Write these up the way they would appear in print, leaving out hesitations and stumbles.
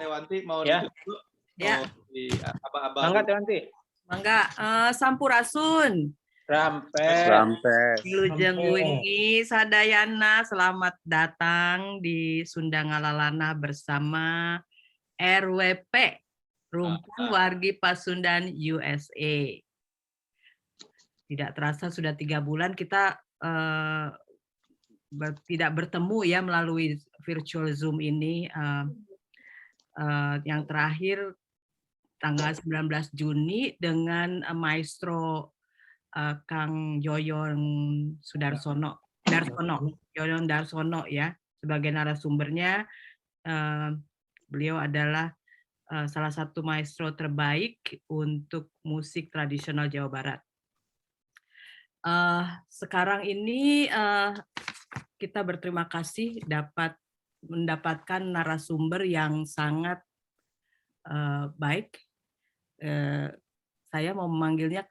Tewanti mau Ya. nitip dulu? Ya. Mau di aba-aba Mangga dulu. Tewanti. Mangga, Sampurasun. Sampai. Wilujeng wingi sadayana, selamat datang di Sunda Ngalalana bersama RWP, Rumpun Wargi Pasundan USA. Tidak terasa sudah 3 bulan kita tidak bertemu ya melalui virtual Zoom ini. Yang terakhir tanggal 19 Juni dengan Maestro Kang Yoyon Yoyon Darsono ya sebagai narasumbernya. Beliau adalah salah satu maestro terbaik untuk musik tradisional Jawa Barat. Sekarang ini kita berterima kasih dapat mendapatkan narasumber yang sangat baik. Saya mau memanggilnya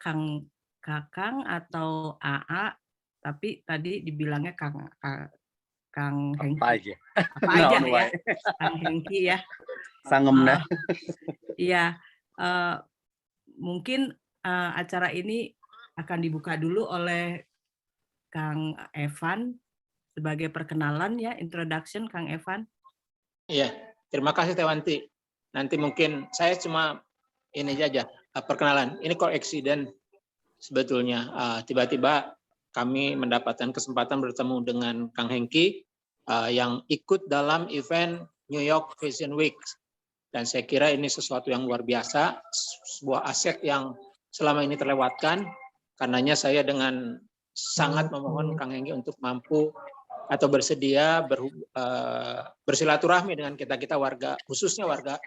Kakang atau AA, tapi tadi dibilangnya Kang Hengki. Apa aja? Apa aja ya, Kang Hengki ya. Sangemna. Iya, mungkin acara ini akan dibuka dulu oleh Kang Evan sebagai perkenalan ya, introduction Kang Evan. Iya, terima kasih Tewanti. Nanti mungkin saya cuma ini aja perkenalan. Ini kok accident sebetulnya. Tiba-tiba kami mendapatkan kesempatan bertemu dengan Kang Hengki yang ikut dalam event New York Fashion Week. Dan saya kira ini sesuatu yang luar biasa, sebuah aset yang selama ini terlewatkan. Karenanya saya dengan sangat memohon Kang Hengki untuk mampu atau bersedia bersilaturahmi dengan kita warga, khususnya warga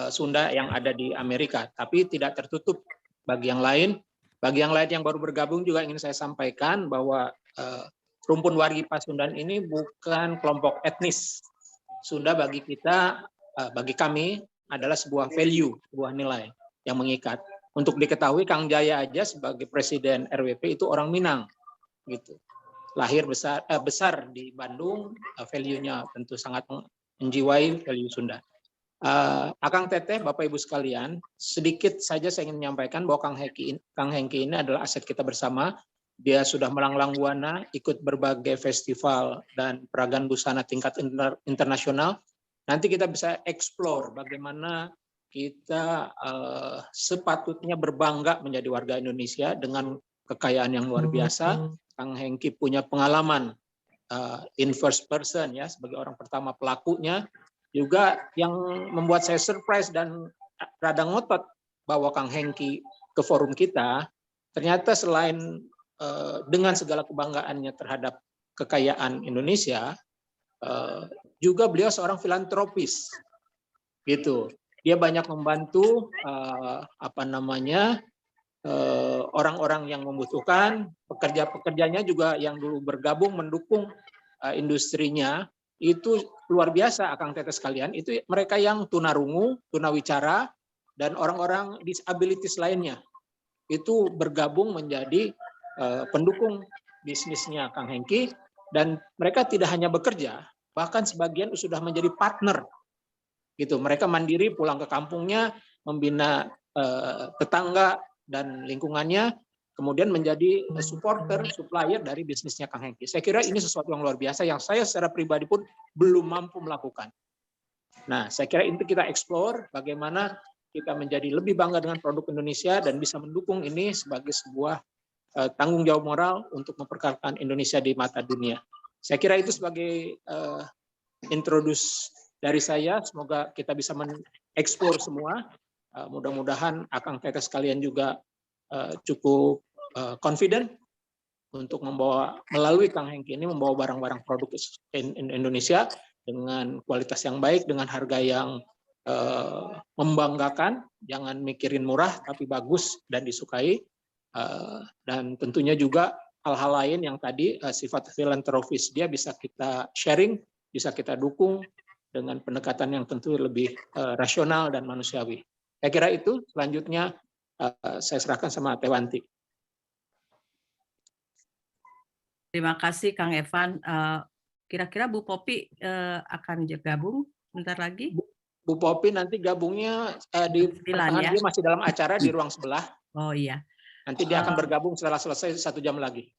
Sunda yang ada di Amerika. Tapi tidak tertutup bagi yang lain. Bagi yang lain yang baru bergabung juga ingin saya sampaikan bahwa Rumpun Wargi Pasundan ini bukan kelompok etnis. Sunda bagi kita, bagi kami adalah sebuah value, sebuah nilai yang mengikat. Untuk diketahui Kang Jaya aja sebagai presiden RWP itu orang Minang, gitu. Lahir besar di Bandung, value-nya tentu sangat menjiwai value Sunda. Akang Teteh, Bapak Ibu sekalian, sedikit saja saya ingin menyampaikan bahwa Kang Hengki ini adalah aset kita bersama. Dia sudah melanglang buana, ikut berbagai festival dan peragaan busana tingkat internasional. Nanti kita bisa explore bagaimana kita sepatutnya berbangga menjadi warga Indonesia dengan kekayaan yang luar biasa. Kang Hengki punya pengalaman in first person ya sebagai orang pertama pelakunya. Juga yang membuat saya surprise dan rada ngotot bahwa Kang Hengki ke forum kita, ternyata selain dengan segala kebanggaannya terhadap kekayaan Indonesia, juga beliau seorang filantropis, gitu. Dia banyak membantu orang-orang yang membutuhkan, pekerja-pekerjanya juga yang dulu bergabung mendukung industrinya. Itu luar biasa, Akang Teteh sekalian. Itu mereka yang tunarungu, tunawicara, dan orang-orang disabilities lainnya. Itu bergabung menjadi pendukung bisnisnya Kang Hengki. Dan mereka tidak hanya bekerja, bahkan sebagian sudah menjadi partner. Gitu. Mereka mandiri pulang ke kampungnya, membina tetangga dan lingkungannya, kemudian menjadi supporter, supplier dari bisnisnya Kang Hengki. Saya kira ini sesuatu yang luar biasa yang saya secara pribadi pun belum mampu melakukan. Nah, saya kira itu kita explore bagaimana kita menjadi lebih bangga dengan produk Indonesia dan bisa mendukung ini sebagai sebuah tanggung jawab moral untuk memperkenalkan Indonesia di mata dunia. Saya kira itu sebagai introduce dari saya. Semoga kita bisa mengeksplor semua. Mudah-mudahan Akang Teteh sekalian juga cukup confident untuk membawa melalui Kang Hengki ini membawa barang-barang produk Indonesia dengan kualitas yang baik, dengan harga yang membanggakan. Jangan mikirin murah tapi bagus dan disukai, dan tentunya juga hal-hal lain yang tadi sifat filantropis dia bisa kita sharing, bisa kita dukung dengan pendekatan yang tentu lebih rasional dan manusiawi. Saya kira itu. Selanjutnya saya serahkan sama Tewanti. Terima kasih Kang Evan. Kira-kira Bu Popi akan bergabung bentar lagi? Bu Popi nanti gabungnya di 9 pertengahan, ya. dia masih dalam acara di ruang sebelah. Oh iya. Nanti dia akan bergabung setelah selesai 1 jam lagi.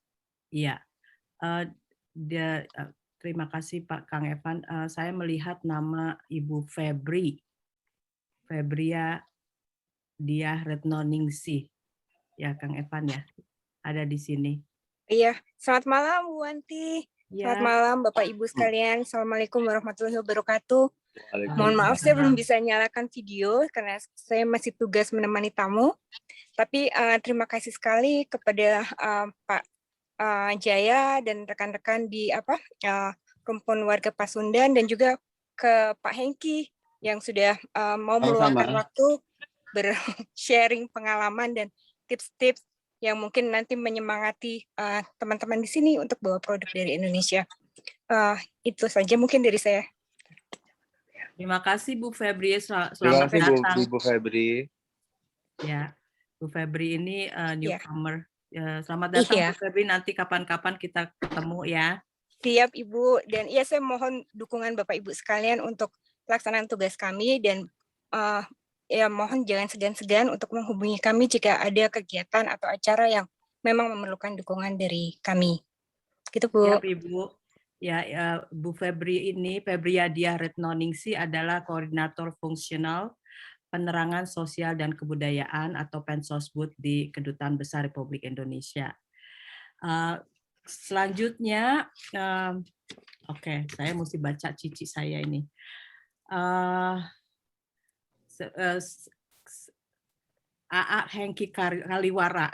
Iya. Terima kasih Pak Kang Evan. Saya melihat nama Ibu Febria Diah Retnoningsih. Ya Kang Evan ya. Ada di sini. Iya, selamat malam Bu Wanti. Selamat Ya. malam Bapak Ibu sekalian. Assalamualaikum warahmatullahi wabarakatuh. Mohon maaf saya belum bisa nyalakan video karena saya masih tugas menemani tamu. Tapi terima kasih sekali kepada Pak Jaya dan rekan-rekan di Rumpun Warga Pasundan dan juga ke Pak Hengki yang sudah mau meluangkan waktu ber-sharing pengalaman dan tips-tips yang mungkin nanti menyemangati teman-teman di sini untuk bawa produk dari Indonesia. Itu saja mungkin dari saya. Terima kasih Bu Febri, selamat Terima kasih datang. Bu Febri. Ya, Bu Febri ini newcomer. Selamat datang Iya. Bu Febri, nanti kapan-kapan kita ketemu ya. Siap Ibu, dan iya saya mohon dukungan Bapak Ibu sekalian untuk pelaksanaan tugas kami dan ya mohon jangan segan-segan untuk menghubungi kami jika ada kegiatan atau acara yang memang memerlukan dukungan dari kami. Gitu Bu. Siap Ibu. Ya, Bu Febri ini, Febria Diah Retnoningsih adalah Koordinator Fungsional Penerangan Sosial dan Kebudayaan atau Pensosbud di Kedutaan Besar Republik Indonesia. Selanjutnya, oke, saya mesti baca cici saya ini. AA Hengki Kaliwara,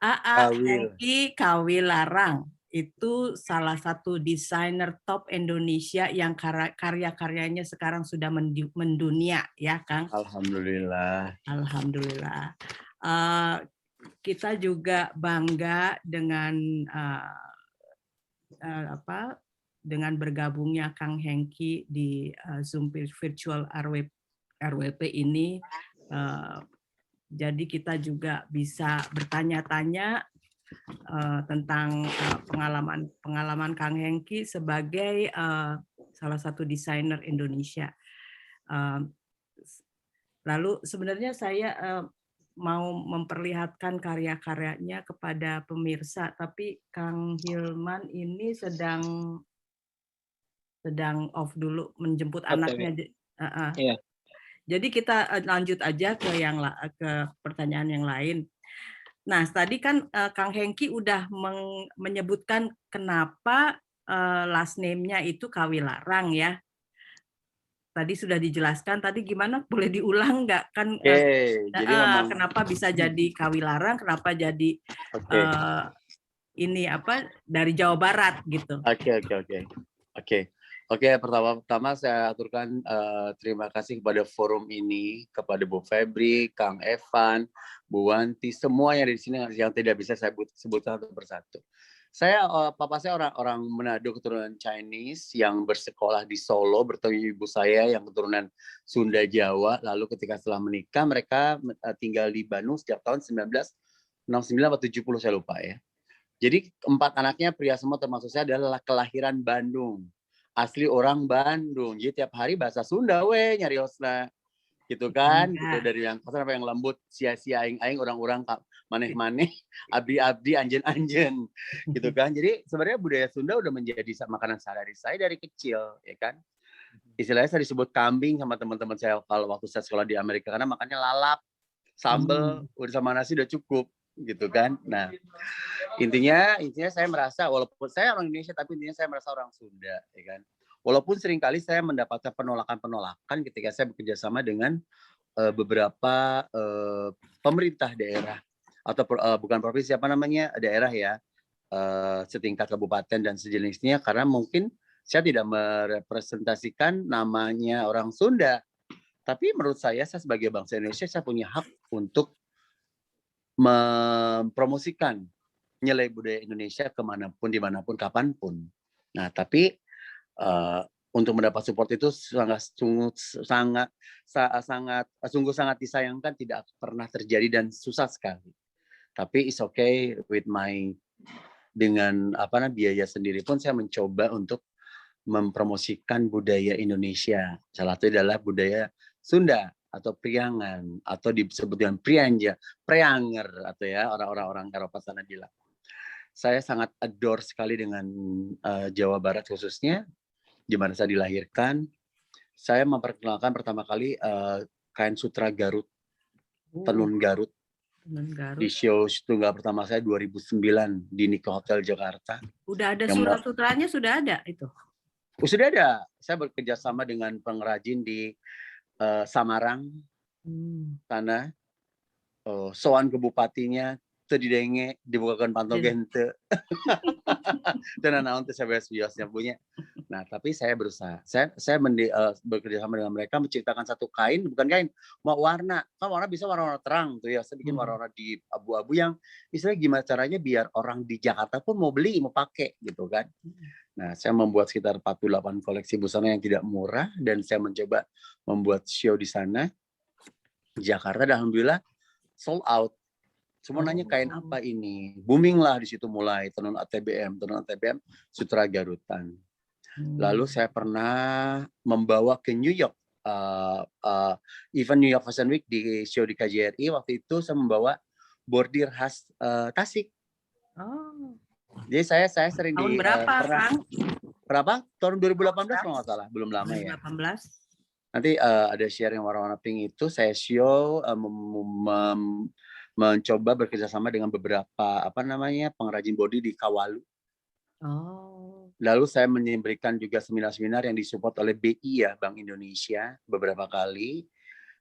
AA Hengki Kawilarang itu salah satu desainer top Indonesia yang karya-karyanya sekarang sudah mendunia, ya Kang. Alhamdulillah. Alhamdulillah. Kita juga bangga dengan dengan bergabungnya Kang Hengki di Zoom Virtual RWP ini. Jadi kita juga bisa bertanya-tanya tentang pengalaman Kang Hengki sebagai salah satu desainer Indonesia. Lalu sebenarnya saya mau memperlihatkan karya-karyanya kepada pemirsa, tapi Kang Hilman ini sedang off dulu menjemput anaknya. Iya. Jadi kita lanjut aja ke pertanyaan yang lain. Nah, tadi kan Kang Hengki udah menyebutkan kenapa last name-nya itu Kawilarang ya. Tadi sudah dijelaskan, tadi gimana? Boleh diulang nggak? Kan jadi kenapa bisa jadi Kawilarang, kenapa jadi ini dari Jawa Barat gitu. Oke, pertama saya aturkan terima kasih kepada forum ini, kepada Bu Febri, Kang Evan, Bu Wanti, semua yang di sini yang tidak bisa saya sebutkan satu persatu. Papa saya orang Manado keturunan Chinese yang bersekolah di Solo, bertemu ibu saya yang keturunan Sunda Jawa. Lalu ketika setelah menikah mereka tinggal di Bandung sejak tahun 1969 atau 70 saya lupa ya. Jadi 4 anaknya pria semua termasuk saya adalah kelahiran Bandung. Asli orang Bandung. Jadi tiap hari bahasa Sunda nyari osna. Gitu kan, gitu dari yang kasar sampai yang lembut, sia-sia aing-aing, orang-orang maneh-maneh, abdi-abdi, anjen-anjen. Gitu kan. Jadi sebenarnya budaya Sunda udah menjadi makanan sehari-hari saya dari kecil, ya kan. Istilahnya saya disebut kambing sama teman-teman saya kalau waktu saya sekolah di Amerika karena makannya lalap, sambel, udah sama nasi udah cukup, gitu kan. Nah, intinya saya merasa walaupun saya orang Indonesia tapi intinya saya merasa orang Sunda, ya kan. Walaupun seringkali saya mendapatkan penolakan ketika saya bekerja sama dengan beberapa pemerintah daerah atau bukan provinsi daerah ya, setingkat kabupaten dan sejenisnya karena mungkin saya tidak merepresentasikan namanya orang Sunda. Tapi menurut saya sebagai bangsa Indonesia saya punya hak untuk mempromosikan nilai budaya Indonesia kemanapun, dimanapun, kapanpun. Nah, tapi untuk mendapat support itu sangat disayangkan, tidak pernah terjadi dan susah sekali. Tapi it's okay with dengan biaya sendiri pun saya mencoba untuk mempromosikan budaya Indonesia. Salah satu adalah budaya Sunda atau Priangan atau disebut dengan Prianja, Preanger atau ya orang-orang Eropa sana bilang. Saya sangat adore sekali dengan Jawa Barat khususnya, di mana saya dilahirkan. Saya memperkenalkan pertama kali kain sutra Garut, tenun Garut. Di show tunggal pertama saya 2009 di Nika Hotel Jakarta. Udah ada surat-sutranya, sudah ada itu? Sudah ada. Saya bekerja sama dengan pengrajin di Samarang, sana. Soan ke bupatinya, terdidenge, dibukakan pantogen te. Dan anak saya biasanya punya. Nah, tapi saya berusaha. Saya bekerja sama dengan mereka menciptakan satu kain, bukan kain, mau warna. Kan warna bisa warna-warna terang tuh ya. Saya bikin warna-warna di abu-abu yang istilahnya gimana caranya biar orang di Jakarta pun mau beli, mau pakai gitu kan. Nah, saya membuat sekitar 48 koleksi busana yang tidak murah dan saya mencoba membuat show di sana. Jakarta dan alhamdulillah sold out. Semua nanya kain apa ini. Booming lah di situ mulai tenun ATBM Sutra Garutan. Lalu saya pernah membawa ke New York event New York Fashion Week di show di KJRI. Waktu itu saya membawa bordir khas Tasik. Jadi saya sering tahun berapa, Kang? Berapa? Tahun 2018 kalau nggak salah, belum lama 2018. Ya. Nanti ada share yang warna-warna pink itu saya show mencoba bekerjasama dengan beberapa pengrajin body di Kawalu. Lalu saya memberikan juga seminar-seminar yang disupport oleh BI ya, Bank Indonesia beberapa kali.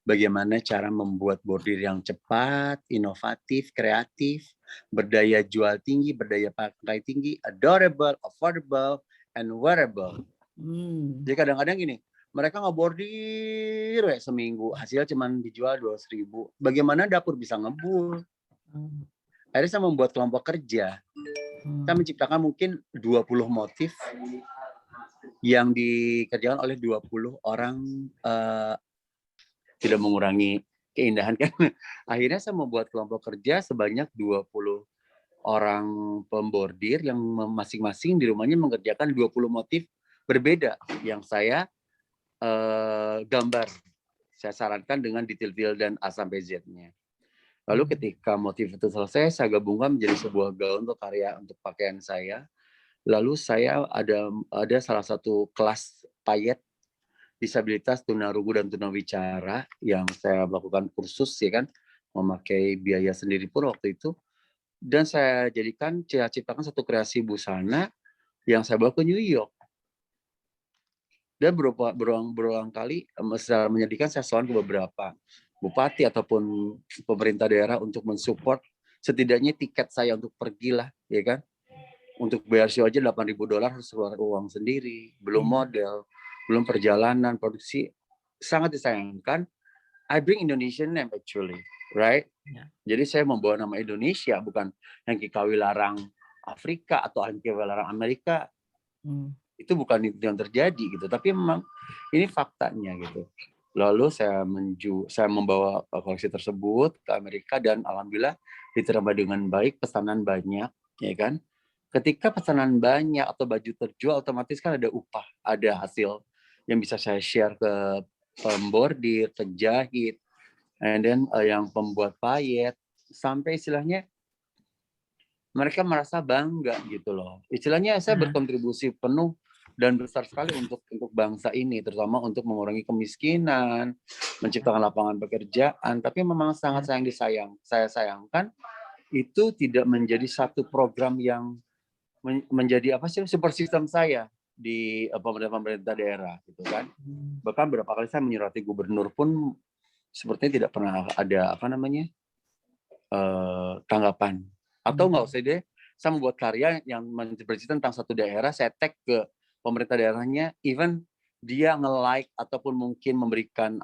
Bagaimana cara membuat bordir yang cepat, inovatif, kreatif, berdaya jual tinggi, berdaya pakai tinggi, adorable, affordable, and wearable. Jadi kadang-kadang gini, mereka ngebordir seminggu, hasilnya cuma dijual 200.000. Bagaimana dapur bisa ngebul? Akhirnya saya membuat kelompok kerja. Saya menciptakan mungkin 20 motif yang dikerjakan oleh 20 orang, tidak mengurangi keindahan kan. Akhirnya saya membuat kelompok kerja sebanyak 20 orang pembordir yang masing-masing di rumahnya mengerjakan 20 motif berbeda yang saya gambar. Saya sarankan dengan detail-detail dan A sampai Z-nya. Lalu ketika motif itu selesai, saya gabungkan menjadi sebuah gaun untuk karya untuk pakaian saya. Lalu saya ada salah satu kelas payet disabilitas tunarungu dan tunawicara yang saya melakukan kursus ya kan, memakai biaya sendiri pun waktu itu. Dan saya ciptakan satu kreasi busana yang saya bawa ke New York. Dan berulang kali secara menyedihkan saya soal ke beberapa bupati ataupun pemerintah daerah untuk mensupport setidaknya tiket saya untuk pergilah, ya kan. Untuk bayar show aja $8.000 harus keluar uang sendiri, belum model, belum perjalanan, produksi. Sangat disayangkan. I bring Indonesian name actually, right? Jadi saya membawa nama Indonesia, bukan Hengki Kawilarang Afrika atau Hengki Kawilarang Amerika. Itu bukan itu yang terjadi gitu, tapi memang ini faktanya gitu. Lalu saya membawa koleksi tersebut ke Amerika dan alhamdulillah diterima dengan baik, pesanan banyak, ya kan? Ketika pesanan banyak atau baju terjual, otomatis kan ada upah, ada hasil yang bisa saya share ke pembordir, penjahit, and then yang pembuat payet, sampai istilahnya mereka merasa bangga gitu loh. Istilahnya saya berkontribusi penuh dan besar sekali untuk bangsa ini, terutama untuk mengurangi kemiskinan, menciptakan lapangan pekerjaan. Tapi memang sangat saya sayangkan itu tidak menjadi satu program yang menjadi super sistem saya di pemerintah daerah gitu kan. Bahkan beberapa kali saya menyurati gubernur pun sepertinya tidak pernah ada tanggapan. Atau nggak usah deh, saya membuat karya yang bercerita tentang satu daerah, saya tag ke pemerintah daerahnya, even dia nge-like ataupun mungkin memberikan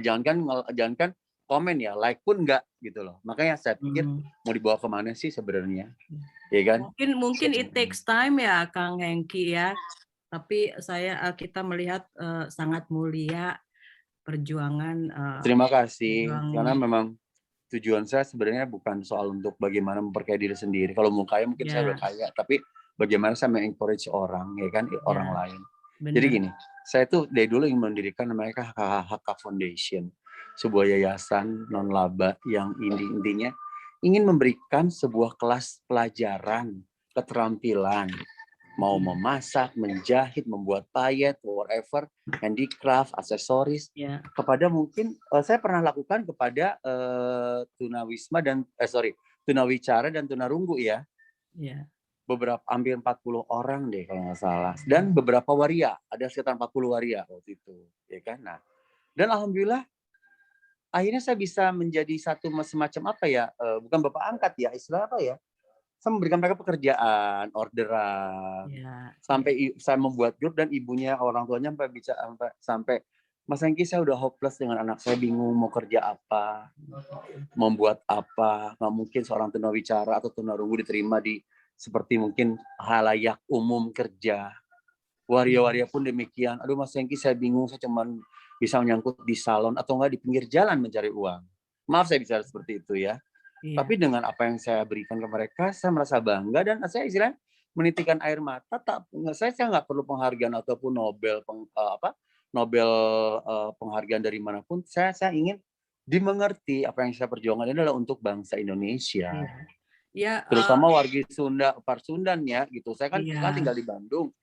jangankan komen ya, like pun enggak gitu loh. Makanya saya pikir mau dibawa kemana sih sebenarnya, ya kan? Mungkin it takes time ya, Kang Hengki ya. Tapi kita melihat sangat mulia perjuangan. Terima kasih, karena memang tujuan saya sebenarnya bukan soal untuk bagaimana memperkaya diri sendiri. Kalau mau kaya mungkin saya udah kaya, tapi bagaimana saya mengencourage orang, ya kan, orang lain. Jadi benar. gini, saya tuh dari dulu ingin mendirikan namanya HK Foundation, sebuah yayasan non laba yang intinya ingin memberikan sebuah kelas pelajaran keterampilan, mau memasak, menjahit, membuat payet, whatever, handicraft, aksesoris, Ya, kepada mungkin saya pernah lakukan kepada tunawisma dan tunawicara dan tunarunggu ya. ya. Beberapa hampir 40 orang deh kalau nggak salah, dan beberapa waria, ada sekitar 40 waria waktu itu, ya kan. Nah, dan alhamdulillah akhirnya saya bisa menjadi satu semacam apa ya, bukan bapak angkat ya, istilah apa ya, saya memberikan mereka pekerjaan, orderan, Ya, sampai saya membuat grup dan ibunya, orang tuanya sampai bisa sampai Mas Hengki, saya udah hopeless dengan anak saya, bingung mau kerja apa, membuat apa, nggak mungkin seorang tunawicara atau tunarunggu diterima di seperti mungkin halayak umum kerja. Waria-waria pun demikian. Aduh Mas Hengki, saya bingung, saya cuma bisa menyangkut di salon atau enggak di pinggir jalan mencari uang. Maaf saya bicara seperti itu ya. iya. Tapi dengan apa yang saya berikan ke mereka, saya merasa bangga dan saya istilahnya menitikan air mata. Saya nggak perlu penghargaan ataupun Nobel penghargaan dari manapun. Saya ingin dimengerti apa yang saya perjuangkan ini adalah untuk bangsa Indonesia. Iya. Ya, Terutama warga Sunda, Parsundan ya gitu. Saya kan iya. tinggal di Bandung.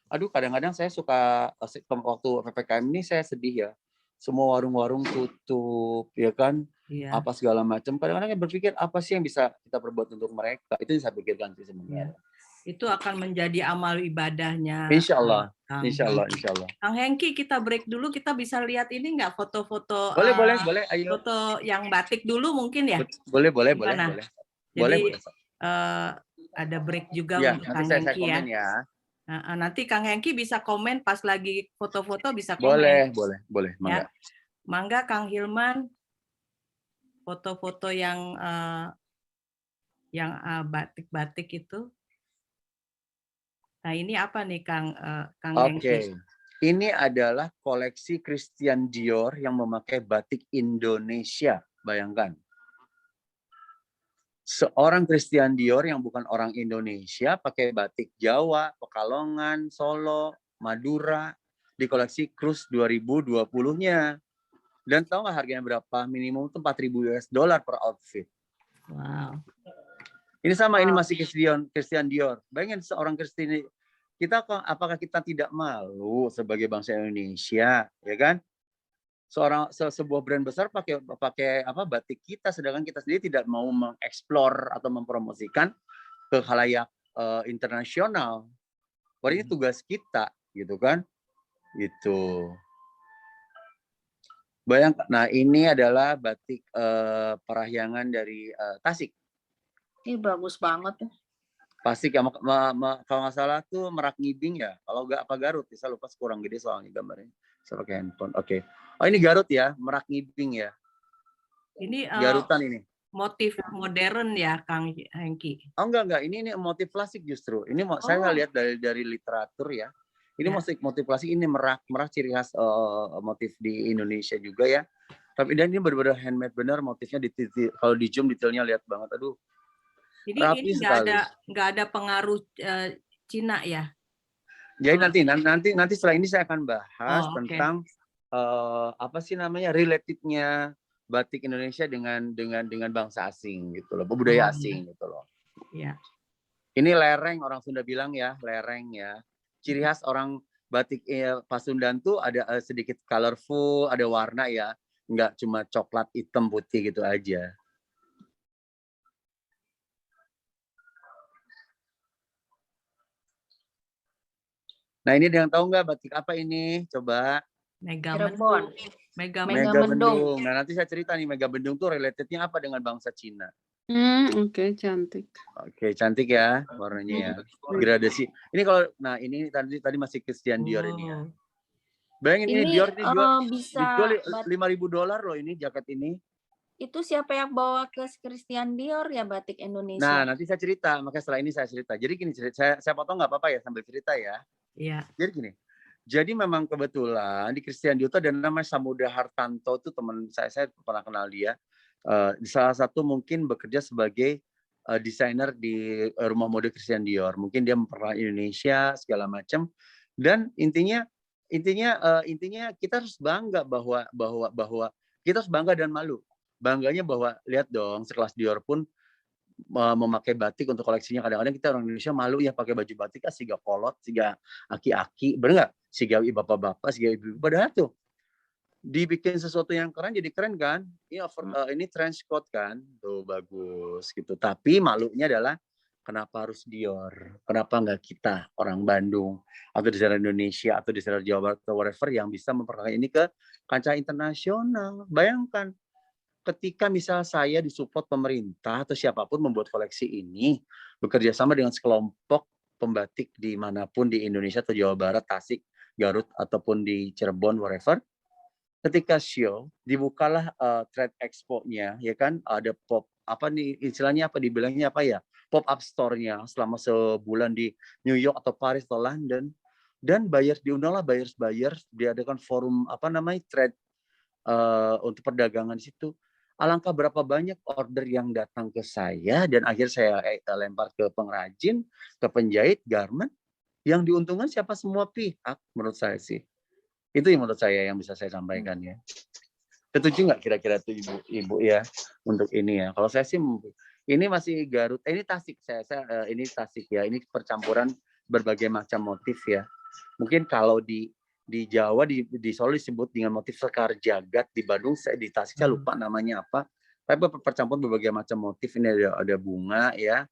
Aduh, kadang-kadang saya suka waktu PPKM ini saya sedih ya. Semua warung-warung tutup, ya kan? Iya. Apa segala macam. Kadang-kadang saya berpikir apa sih yang bisa kita perbuat untuk mereka? Itu yang saya pikirkan sih sebenarnya. Itu akan menjadi amal ibadahnya. Insya Allah, Kang insya Allah, Hengki. insya Allah. Kang Hengki, kita break dulu. Kita bisa lihat ini nggak foto-foto? Boleh. Ayo. Foto yang batik dulu mungkin ya? Boleh. Gimana? Boleh. Jadi ada break juga Ya, untuk nanti Kang saya Hengki ya. komen ya. Nanti Kang Hengki bisa komen pas lagi foto-foto, bisa komen. Boleh. Mangga. Ya. Mangga Kang Hilman, foto-foto yang batik-batik itu. Nah, ini apa nih Kang Hengki? Oke. Ini adalah koleksi Christian Dior yang memakai batik Indonesia. Bayangkan. Seorang Christian Dior yang bukan orang Indonesia pakai batik Jawa, Pekalongan, Solo, Madura di koleksi Cruise 2020-nya. Dan tahu nggak harganya berapa? Minimum itu $4.000 per outfit. Wow. Ini sama, ini masih Christian Dior. Bayangin seorang Christian, apakah kita tidak malu sebagai bangsa Indonesia, ya kan? Sebuah brand besar pakai batik kita, sedangkan kita sendiri tidak mau mengeksplor atau mempromosikan ke khalayak internasional. Padahal ini tugas kita, gitu kan? Gitu. Bayangkan. Nah, ini adalah batik parahyangan dari Tasik. Ini bagus banget ya. Tasik ya, kalau nggak salah tuh Merak Ngibing ya. Kalau nggak apa Garut, saya lupa, kurang gede soalnya gambarnya. Saya pakai handphone. Oke. Oh, ini Garut ya, Merak Ngibing ya. Ini Garutan ini. motif modern ya, Kang Hengki? Oh enggak. Ini motif klasik justru. Ini saya lihat dari literatur ya. Ini motif klasik, ini merak ciri khas motif di Indonesia juga ya. Tapi dan ini benar-benar handmade benar, motifnya kalau di zoom detailnya lihat banget. Aduh. Ini nggak ada pengaruh Cina ya? Jadi nanti setelah ini saya akan bahas tentang apa sih namanya relatednya batik Indonesia dengan bangsa asing gitu loh, budaya asing gitu loh. Iya. Ini lereng, orang Sunda bilang ya, lereng ya. Ciri khas orang batik Pasundan tuh ada sedikit colorful, ada warna ya, nggak cuma coklat, hitam, putih gitu aja. Nah, ini ada yang tahu nggak batik apa ini? Coba. Megamendung. Megamendung. Nah, nanti saya cerita nih, Megamendung tuh relatednya apa dengan bangsa Cina. Oke, cantik. Oke, cantik ya warnanya ya. Gradasi. Ini kalau, nah ini tadi masih Christian Dior ini ya. Bayangin ini Dior ini dijual $5.000 loh ini jaket ini. Itu siapa yang bawa ke Christian Dior ya batik Indonesia? Nah, nanti saya cerita, makanya setelah ini saya cerita. Jadi gini, saya potong nggak apa-apa ya sambil cerita ya. Iya. Jadi gini. Jadi memang kebetulan di Christian Dior itu ada namanya Samudra Hartanto, itu teman saya pernah kenal dia. Salah satu mungkin bekerja sebagai desainer di rumah mode Christian Dior. Mungkin dia pernah Indonesia segala macam. Dan intinya intinya kita harus bangga bahwa kita harus bangga dan malu. Bangganya bahwa lihat dong, sekelas Dior pun memakai batik untuk koleksinya. Kadang-kadang kita orang Indonesia malu ya pakai baju batik kan siga kolot, siga aki-aki, bener nggak? Siga bapak-bapak, siga ibu-ibu. Padahal tuh dibikin sesuatu yang keren jadi keren kan? Ini trench coat kan, tuh bagus gitu. Tapi malunya adalah kenapa harus Dior? Kenapa nggak kita orang Bandung atau desainer Indonesia atau desainer Jawa Barat atau whatever yang bisa memperkenalkan ini ke kancah internasional? Bayangkan ketika misal saya disupport pemerintah atau siapapun membuat koleksi ini, bekerja sama dengan sekelompok pembatik dimanapun di Indonesia atau Jawa Barat, Tasik, Garut, ataupun di Cirebon, wherever, ketika show, dibukalah trade expo-nya, ya kan, ada pop, apa nih, istilahnya apa, dibilangnya apa ya, pop-up store-nya selama sebulan di New York atau Paris atau London, dan diundanglah buyers, diadakan forum, apa namanya, trade untuk perdagangan di situ. Alangkah berapa banyak order yang datang ke saya dan akhir saya lempar ke pengrajin, ke penjahit, garment, yang diuntungkan siapa semua pihak menurut saya sih. Itu yang menurut saya yang bisa saya sampaikan ya. Setuju nggak kira-kira tuh ibu ya untuk ini ya? Kalau saya sih ini masih Garut, ini Tasik ini Tasik ya, ini percampuran berbagai macam motif ya. Mungkin kalau di Jawa di Solo disebut dengan motif sekar jagat, di Bandung di Tasik saya lupa namanya apa. Tapi percampuran berbagai macam motif, ini ada bunga ya,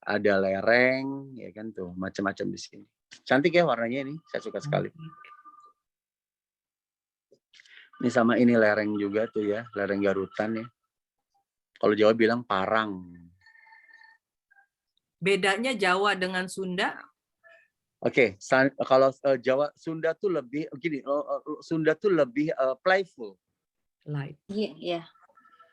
ada lereng ya kan tuh, macam-macam di sini. Cantik ya warnanya ini, saya suka sekali. Ini sama ini lereng juga tuh ya, lereng Garutan ya. Kalau Jawa bilang parang. Bedanya Jawa dengan Sunda? Oke, kalau Jawa, Sunda tuh lebih gini, Sunda tuh lebih playful. Light. Iya.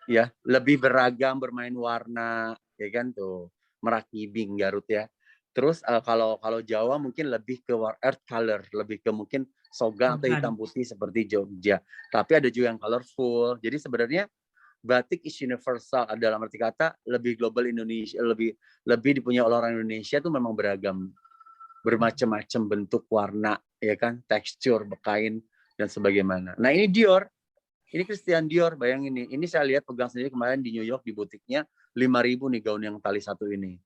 Ya, lebih beragam, bermain warna, ya kan tuh, Merak Ngibing Garut ya. Terus kalau Jawa mungkin lebih ke earth color, lebih ke mungkin sogan atau hitam putih seperti Jogja. Tapi ada juga yang colorful. Jadi sebenarnya batik is universal, dalam arti kata lebih global Indonesia, lebih dipunyai oleh orang Indonesia tuh memang beragam, bermacam-macam bentuk, warna, ya kan, tekstur, kain dan sebagaimana. Nah ini Dior, ini Christian Dior, bayangin nih. Ini saya lihat pegang sendiri kemarin di New York di butiknya 5.000 nih gaun yang tali satu ini.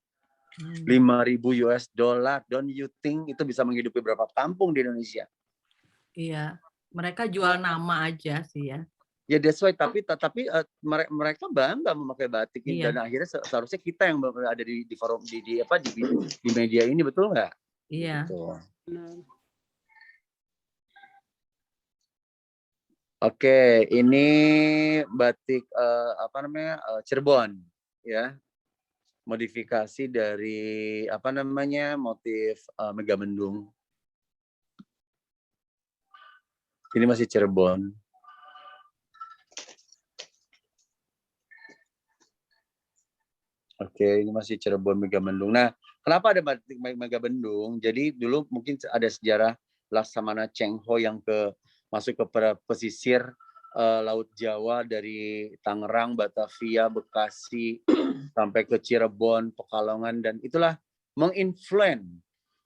5.000 US dollar. Don't you think itu bisa menghidupi berapa kampung di Indonesia? Iya, mereka jual nama aja sih ya. Ya that's why, tapi mereka bangga memakai batik ini, Iya. dan akhirnya seharusnya kita yang ada di forum di media ini, betul nggak? Iya. Gitu. Oke, ini batik Cirebon ya. Modifikasi dari motif Megamendung. Ini masih Cirebon. Oke, ini masih Cirebon Megamendung. Nah, kenapa ada batik Megamendung? Jadi dulu mungkin ada sejarah Laksamana Cheng Ho yang masuk ke pesisir Laut Jawa dari Tangerang, Batavia, Bekasi sampai ke Cirebon, Pekalongan, dan itulah menginfluen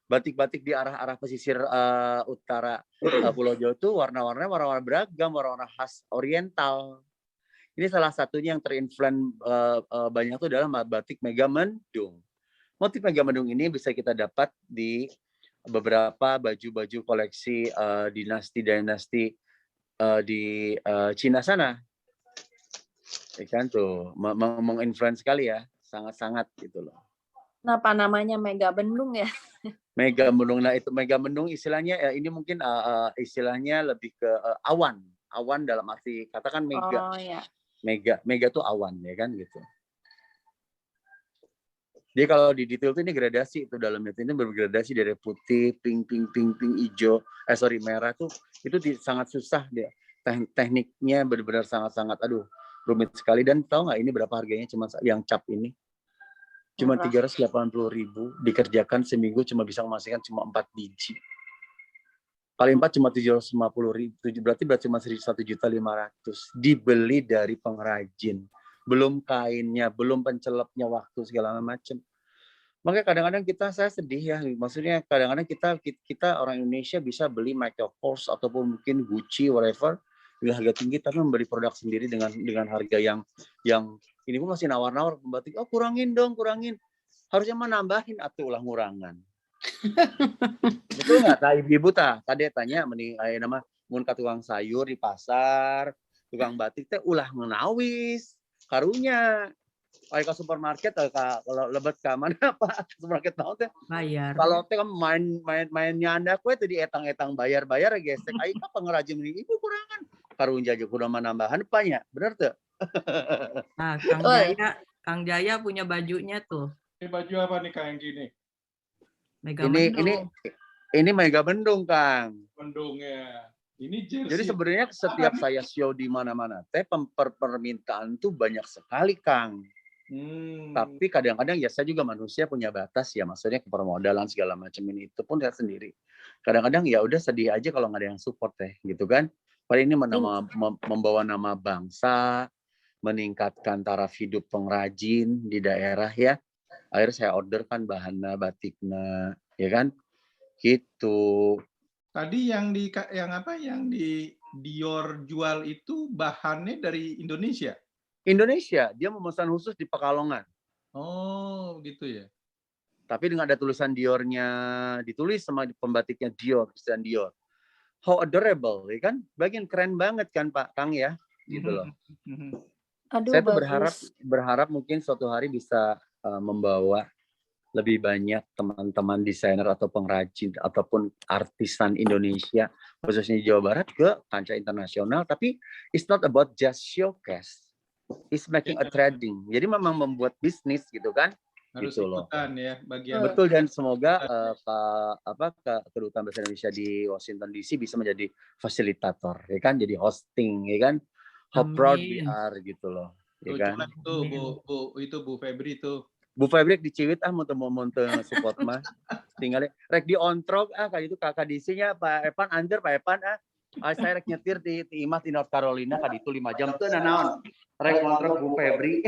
batik-batik di arah-arah pesisir utara Pulau Jawa itu warna-warna beragam, warna-warna khas Oriental. Ini salah satunya yang terinfluen banyak itu adalah batik Megamendung. Motif Megamendung ini bisa kita dapat di beberapa baju-baju koleksi dinasti-dinasti di Cina sana. Ya kan tuh, menginfluence sekali ya, sangat-sangat gitu loh. Kenapa namanya Megamendung ya? Megamendung, nah itu Megamendung istilahnya ya, ini mungkin istilahnya lebih ke awan dalam arti katakan mega. Oh ya. Mega tuh awan ya kan gitu. Jadi kalau di detail tuh ini gradasi itu dalamnya, ini bergradasi dari putih, pink, hijau, merah tuh itu sangat susah dia. Tekniknya benar-benar sangat rumit sekali. Dan tahu nggak ini berapa harganya? Cuma yang cap ini cuma 380.000, dikerjakan seminggu cuma bisa menghasilkan cuma 4 biji. Kali 4 cuma 750.000, berarti cuma 1.500.000 dibeli dari pengrajin. Belum kainnya, belum pencelepnya, waktu segala macam. Makanya kadang-kadang saya sedih ya, maksudnya kadang-kadang kita orang Indonesia bisa beli Michael Kors ataupun mungkin Gucci whatever dengan harga tinggi, tapi membeli produk sendiri dengan harga yang ini pun masih nawar-nawar pembatik. Oh kurangin dong, kurangin. Harusnya mah nambahin atau ulah ngurangan. Betul nggak? Ibu tadi tanya mending nama mun ka tukang sayur di pasar, tukang batik teh ulah ngenawis karunya. Kayak ke supermarket, kalau lebet ke mana Pak? Supermarket tahu teh. Bayar. Kalau teh main nyanda kue teh dietang-etang bayar gesek. Ayo ka pengrajin ini ibu kurangan. Karunya aja kudu nambahan apanya? Bener tuh? Nah, Kang Jaya punya bajunya tuh. Ini baju apa nih Kang yang gini? Mega Ini Mega Bendung, Kang. Bendungnya. Ini jersey. Jadi sebenarnya setiap saya show di mana-mana teh permintaan tuh banyak sekali, Kang. Tapi kadang-kadang ya saya juga manusia punya batas ya, maksudnya permodalan segala macam ini itu pun saya sendiri. Kadang-kadang ya udah sedih aja kalau nggak ada yang support teh, gitu kan. Padahal ini membawa nama bangsa, meningkatkan taraf hidup pengrajin di daerah ya. Akhirnya saya order kan bahannya batiknya, ya kan? Gitu. Tadi yang di Dior jual itu bahannya dari Indonesia. Indonesia, dia memesan khusus di Pekalongan. Oh, gitu ya. Tapi dengan ada tulisan Diornya, ditulis sama pembatiknya Dior, Christian Dior. How adorable, ya kan? Bagian keren banget kan Pak Kang ya, gitu loh. Aduh, Saya tuh bagus. berharap mungkin suatu hari bisa membawa lebih banyak teman-teman desainer atau pengrajin ataupun artisan Indonesia khususnya Jawa Barat ke kancah internasional. Tapi it's not about just showcase. It's making a trading. Jadi memang membuat bisnis gitu kan. Harus gitu loh. ikutan ya bagian. Betul, dan semoga Kedutaan Besar Indonesia di Washington DC bisa menjadi fasilitator, ya kan, jadi hosting, ya kan. How proud we are gitu loh, ya kan. Itu Bu Febri tuh. Bu Febri di Ciwit mau support mah. Tinggal rek di ontrok kayak itu kakak DC-nya Pak Evan anjir Pak Evan saya rek nyetir di Imah di North Carolina kali itu 5 jam tuh naon. Rek ontrok Bu Febri.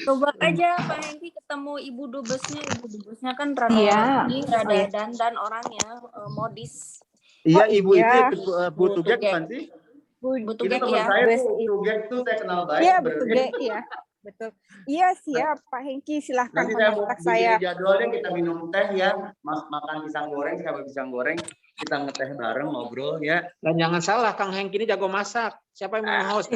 Coba aja Pak Hengki ketemu Ibu Dubesnya kan rada dandan orangnya modis. Iya, Ibu itu Bu Tugek kan sih? Bu Tugek ya. Bu Tugek itu saya kenal baik. Iya, Bu Tugek, iya. Betul. Iya, siap Pak Hengki, silahkan kontak saya. Nanti jadwalnya kita minum teh ya, makan pisang goreng, kita ngeteh bareng ngobrol ya. Dan jangan salah, Kang Hengki ini jago masak. Siapa yang mau host?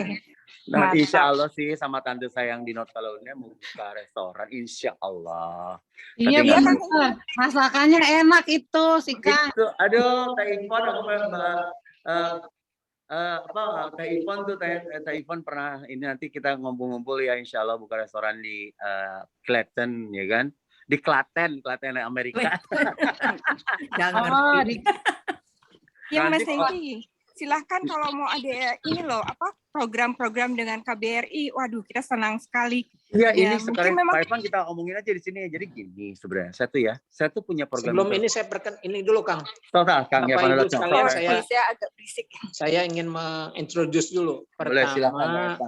Nah, insya Allah sih sama tante sayang di North Carolina mau buka restoran, insya Allah. Iya benar, masakannya enak itu sih Kang. Aduh, Teh Ipon Teh Ipon pernah ini nanti kita ngumpul-ngumpul ya, insya Allah buka restoran di Klaten ya kan, di Klaten Amerika. Jangan Ya Mas Hengki, silahkan kalau mau ada ini loh program-program dengan KBRI, waduh kita senang sekali. Iya, ini sekarang Pak Evan kita omongin aja di sini. Jadi gini sebenarnya, saya tuh punya program. Sebelum ini saya ini dulu Kang. Kang ya, Ibu sekalian, saya agak berisik. Saya ingin mengintroduce dulu. Pertama,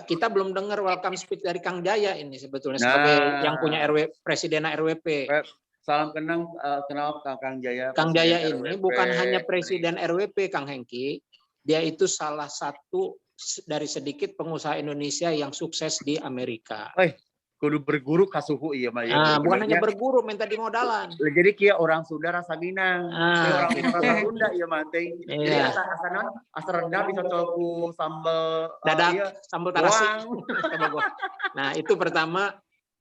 kita belum dengar welcome speech dari Kang Jaya ini sebetulnya sebagai yang punya Presiden RWP. Salam kenal Kang Jaya. Kang Jaya ini bukan hanya Presiden RWP Kang Hengki, dia itu salah satu dari sedikit pengusaha Indonesia yang sukses di Amerika. Kudu berguru kasuhu iya mah. Nah, bukan hanya berguru, minta dimodalan. Jadi kia orang Sunda rasa Minang, orang rasa Sunda iya mah teh. Jadi asa rendang dicocol ku sambal dadak, sambal tarasi. Nah, itu pertama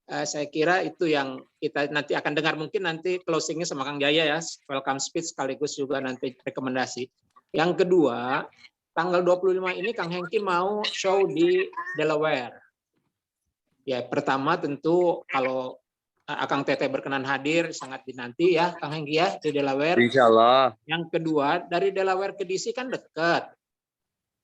saya kira itu yang kita nanti akan dengar, mungkin nanti closingnya sama Kang Jaya ya, welcome speech sekaligus juga nanti rekomendasi. Yang kedua, tanggal 25 ini Kang Hengki mau show di Delaware. Ya, pertama tentu kalau Akang Teteh berkenan hadir sangat dinanti ya Kang Hengki ya di Delaware. Insya Allah. Yang kedua, dari Delaware ke DC kan dekat.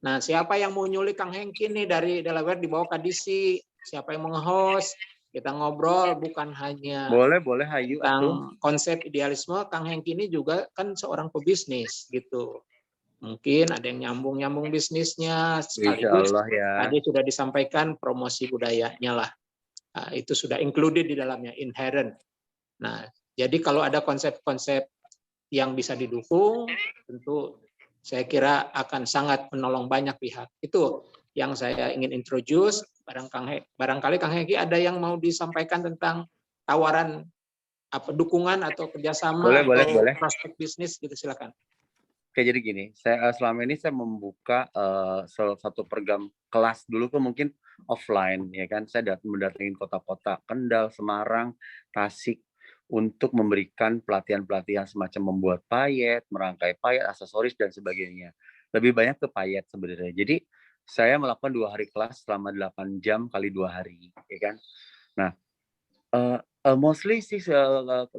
Nah, siapa yang mau nyulik Kang Hengki nih dari Delaware dibawa ke DC? Siapa yang meng-host? Kita ngobrol bukan hanya boleh hayu tentang konsep idealisme. Kang Hengki ini juga kan seorang pebisnis gitu. Mungkin ada yang nyambung bisnisnya sekaligus. Allah, ya. Tadi sudah disampaikan promosi budayanya lah. itu sudah included di dalamnya, inherent. Nah, jadi kalau ada konsep-konsep yang bisa didukung, tentu saya kira akan sangat menolong banyak pihak. Itu yang saya ingin introduce. Barangkali Kang Hengki ada yang mau disampaikan tentang tawaran dukungan atau kerjasama Boleh. prospek bisnis gitu, silakan. Oke, jadi gini, saya selama ini saya membuka salah satu program kelas dulu tuh mungkin offline, ya kan. Saya mendatangi kota-kota Kendal, Semarang, Tasik untuk memberikan pelatihan-pelatihan semacam membuat payet, merangkai payet, aksesoris dan sebagainya. Lebih banyak ke payet sebenarnya. Jadi saya melakukan 2 hari kelas selama 8 jam kali 2 hari, ya kan. Nah, mostly sih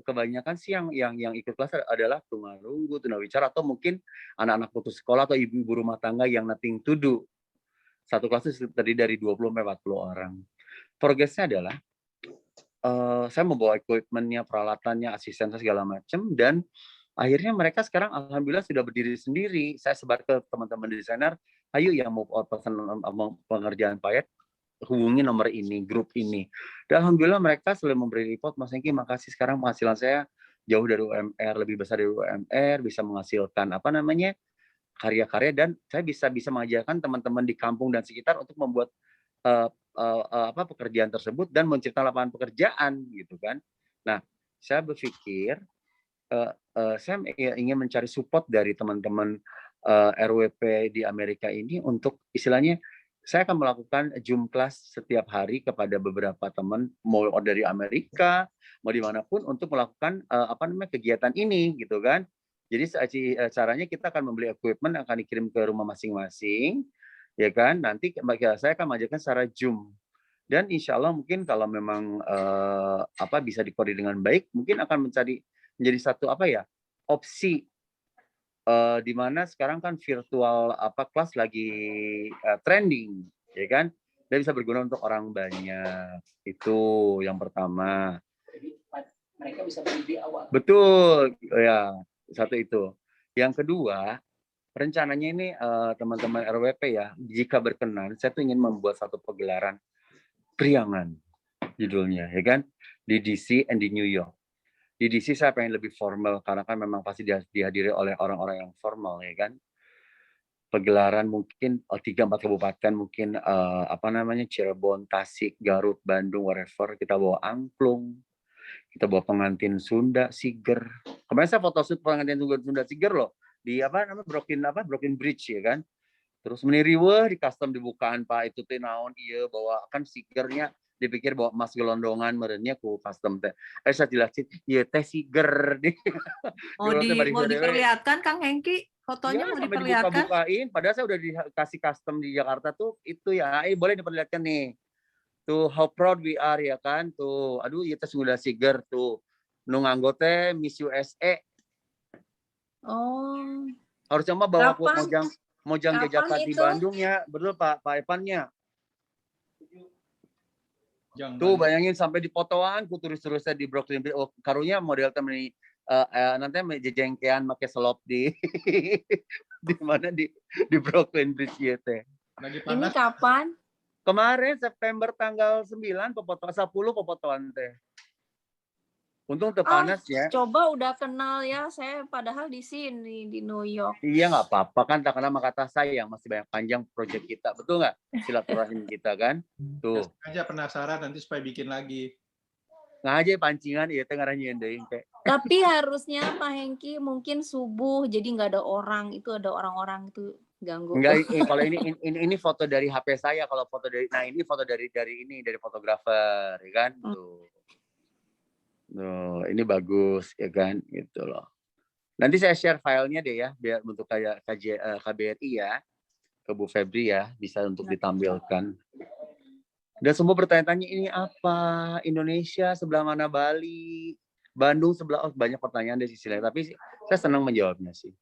kebanyakan sih yang ikut kelas adalah tunarunggu, tunawicara, atau mungkin anak-anak putus sekolah atau ibu-ibu rumah tangga yang nothing to do. Satu kelas itu terdiri dari 20-40 orang. Progresnya adalah saya membawa equipment-nya, peralatannya, asisten segala macam, dan akhirnya mereka sekarang alhamdulillah sudah berdiri sendiri. Saya sebar ke teman-teman desainer, ayo yang mau pesan pengerjaan payet, hubungi nomor ini, grup ini. Dan alhamdulillah mereka selalu memberi report, Mas Hengki, makasih, sekarang penghasilan saya jauh dari UMR, lebih besar dari UMR, bisa menghasilkan karya-karya, dan saya bisa mengajarkan teman-teman di kampung dan sekitar untuk membuat pekerjaan tersebut dan menciptakan lapangan pekerjaan gitu kan. Nah, saya berpikir saya ingin mencari support dari teman-teman RWP di Amerika ini untuk istilahnya saya akan melakukan Zoom class setiap hari kepada beberapa teman, mau dari Amerika, mau dimanapun, untuk melakukan kegiatan ini, gitu kan. Jadi caranya kita akan membeli equipment, akan dikirim ke rumah masing-masing, ya kan. Nanti saya akan mengajarkan secara Zoom. Dan insya Allah mungkin kalau memang bisa dikoordinasi dengan baik, mungkin akan menjadi satu opsi. Di mana sekarang kan virtual kelas lagi trending, ya kan, dan bisa berguna untuk orang banyak. Itu yang pertama. Jadi mereka bisa beli di awal. Betul, ya, satu itu. Yang kedua, rencananya ini teman-teman RWP ya, jika berkenan, saya tuh ingin membuat satu pegelaran priangan, judulnya, ya kan, di DC and di New York. Di DC saya pengen lebih formal karena kan memang pasti dihadiri oleh orang-orang yang formal, ya kan. Pegelaran mungkin 3-4 kabupaten, mungkin Cirebon, Tasik, Garut, Bandung, wherever, kita bawa angklung, kita bawa pengantin Sunda, Siger. Kemarin saya photoshoot pengantin Sunda Siger loh di Brooklyn Bridge, ya kan. Terus meniriwe di custom dibukaan Pak itu teh naon ieu bawa kan Sigernya, dipikir bawa emas gelondongan merenya ku custom teh. Saya jelasin, ieu teh Siger. Mau diperlihatkan Kang Hengki? Fotonya ya, mau sampai diperlihatkan? dibuka-bukain, padahal saya udah dikasih custom di Jakarta tuh, itu ya, boleh diperlihatkan nih. Tuh, how proud we are, ya kan, tuh, aduh, ieu teh sudah Siger tuh. Nu nganggo teh Miss USA. Oh. Harus coba bawa Kapan? Mojang Jakarta di Bandung ya, betul Pak Evannya. Tuh bayangin sampai di fotoan ku turis-turisnya di Brooklyn Bridge. Oh, karunya model temen nanti jejengkean make selop di di mana di Brooklyn Bridge ya teh. Ini kapan? Kemarin September tanggal 9 pepotoan 10 pepotoan teh. Untung panas ya. Coba udah kenal ya, saya padahal di sini di New York. Iya nggak apa-apa kan, tak kenal maka kata sayang, masih banyak panjang proyek kita, betul nggak? Silaturahim kita kan. Tuh. Aja penasaran nanti supaya bikin lagi. Ngaji pancingan iya teh ngaranjeun deui teh. Tapi harusnya Pak Hengki mungkin subuh jadi nggak ada orang, itu ada orang-orang itu ganggu. Enggak, kalau ini foto dari HP saya, kalau foto dari ini foto dari fotografer, ya kan? Tuh. Ini bagus, ya kan, gitu loh. Nanti saya share filenya deh ya, biar untuk kayak KBRI ya, ke Bu Febri ya, bisa untuk ditampilkan. Dan semua bertanya-tanya ini apa? Indonesia sebelah mana Bali? Bandung sebelah, banyak pertanyaan dari sisi lain, tapi saya senang menjawabnya sih.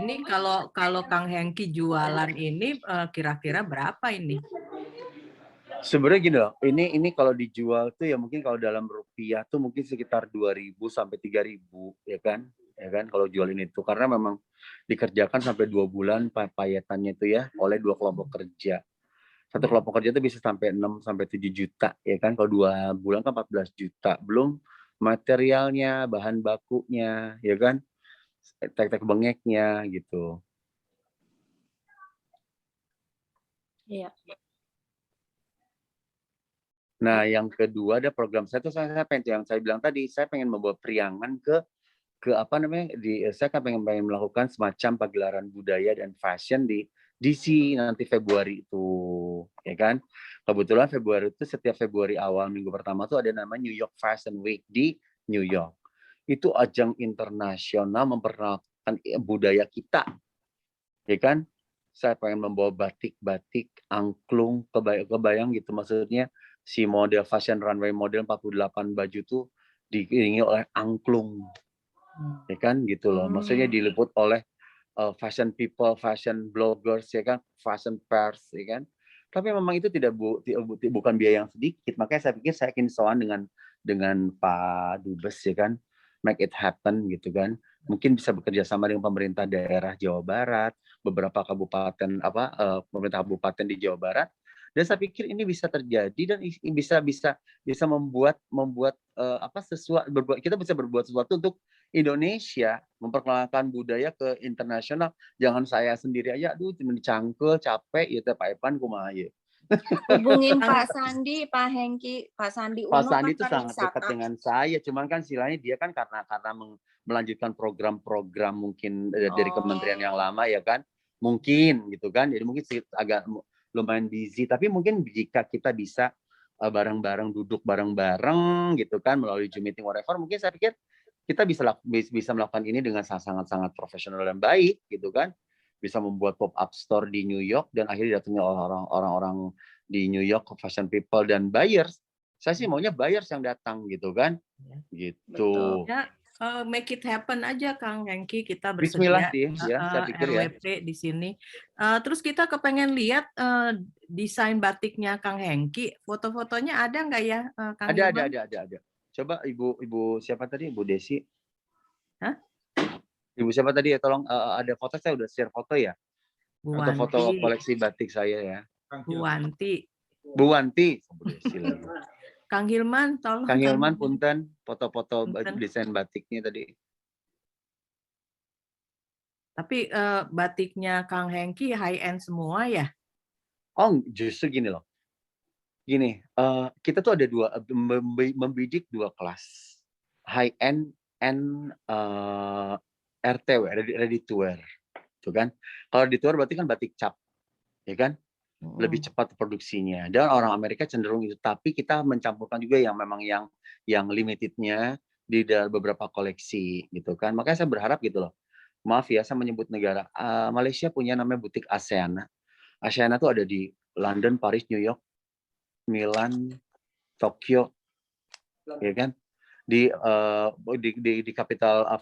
Ini kalau Kang Hengki jualan ini kira-kira berapa ini? Sebenarnya gini loh, ini kalau dijual tuh ya mungkin kalau dalam rupiah tuh mungkin sekitar 2.000 sampai 3.000, ya kan? ya kan kalau jual ini tuh karena memang dikerjakan sampai 2 bulan payetannya itu ya oleh 2 kelompok kerja. Satu kelompok kerja itu bisa sampai 6 sampai 7 juta ya kan, kalau 2 bulan kan 14 juta, belum materialnya, bahan bakunya ya kan, tek-tek bengeknya gitu. Iya. Nah, yang kedua ada program saya tuh saya pengen yang saya bilang tadi, saya pengen membawa Priangan ke apa namanya saya kan pengen melakukan semacam pagelaran budaya dan fashion di DC nanti Februari itu, ya kan? Kebetulan Februari itu setiap Februari awal minggu pertama tuh ada namanya New York Fashion Week di New York. Itu ajang internasional memperkenalkan budaya kita, ya kan? Saya pengen membawa batik-batik, angklung, kebayang gitu maksudnya si model fashion runway model 48 baju tuh diiringi oleh angklung. Ya kan gitu loh. Maksudnya diliput oleh fashion people, fashion bloggers ya kan, fashion pairs ya kan. Tapi memang itu bukan biaya yang sedikit. Makanya saya pikir saya ingin soal dengan Pak Dubes ya kan, make it happen gitu kan. Mungkin bisa bekerja sama dengan pemerintah daerah Jawa Barat, beberapa kabupaten pemerintah kabupaten di Jawa Barat. Dan saya pikir ini bisa terjadi dan bisa membuat kita bisa berbuat sesuatu untuk Indonesia, memperkenalkan budaya ke internasional. Jangan saya sendiri aja, aduh dicangkel, capek, ya Pak Evan kumaha ya. Hubungin Pak Sandi, Pak Hengki, Pak Sandi Uno. Pak Sandi itu kan sangat dekat dengan saya, cuman kan silanya dia kan karena melanjutkan program-program mungkin dari kementerian yang lama ya kan, mungkin gitu kan, jadi mungkin agak lumayan busy, tapi mungkin jika kita bisa bareng-bareng duduk bareng-bareng gitu kan melalui Zoom meeting whatever, mungkin saya pikir kita bisa melakukan ini dengan sangat-sangat profesional dan baik gitu kan, bisa membuat pop-up store di New York dan akhirnya datangnya orang-orang di New York fashion people dan buyers. Saya sih maunya buyers yang datang gitu kan, gitu. Ya, make it happen aja Kang Hengki, kita Bismillah bersedia sih, ya saya pikir ya. RWP di sini. Terus kita kepengen lihat desain batiknya Kang Hengki, foto-fotonya ada nggak ya Kang Hilman? Ada. Coba ibu siapa tadi, Ibu Desi? Hah? Ibu siapa tadi ya? Tolong ada foto, saya udah share foto ya. Bu Atau foto Wanti. koleksi batik saya ya. Bu Wanti. Bu Wanti. Bu Desi lagi. Kang Hilman, tolong. Kang Hilman, punten foto-foto desain batiknya tadi. Tapi batiknya Kang Hengki high end semua ya? Oh, justru gini loh. Gini, kita tuh ada membidik 2 kelas, high end and RTW, ready to wear, tuh kan? Kalau ready to wear berarti kan batik cap, ya kan? Lebih cepat produksinya. Dan orang Amerika cenderung itu, tapi kita mencampurkan juga yang memang yang limitednya di beberapa koleksi, gitu kan? Makanya saya berharap gitu loh. Maaf ya, saya menyebut negara. Malaysia punya namanya butik Asiana. Asiana tuh ada di London, Paris, New York, Milan, Tokyo, ya kan, di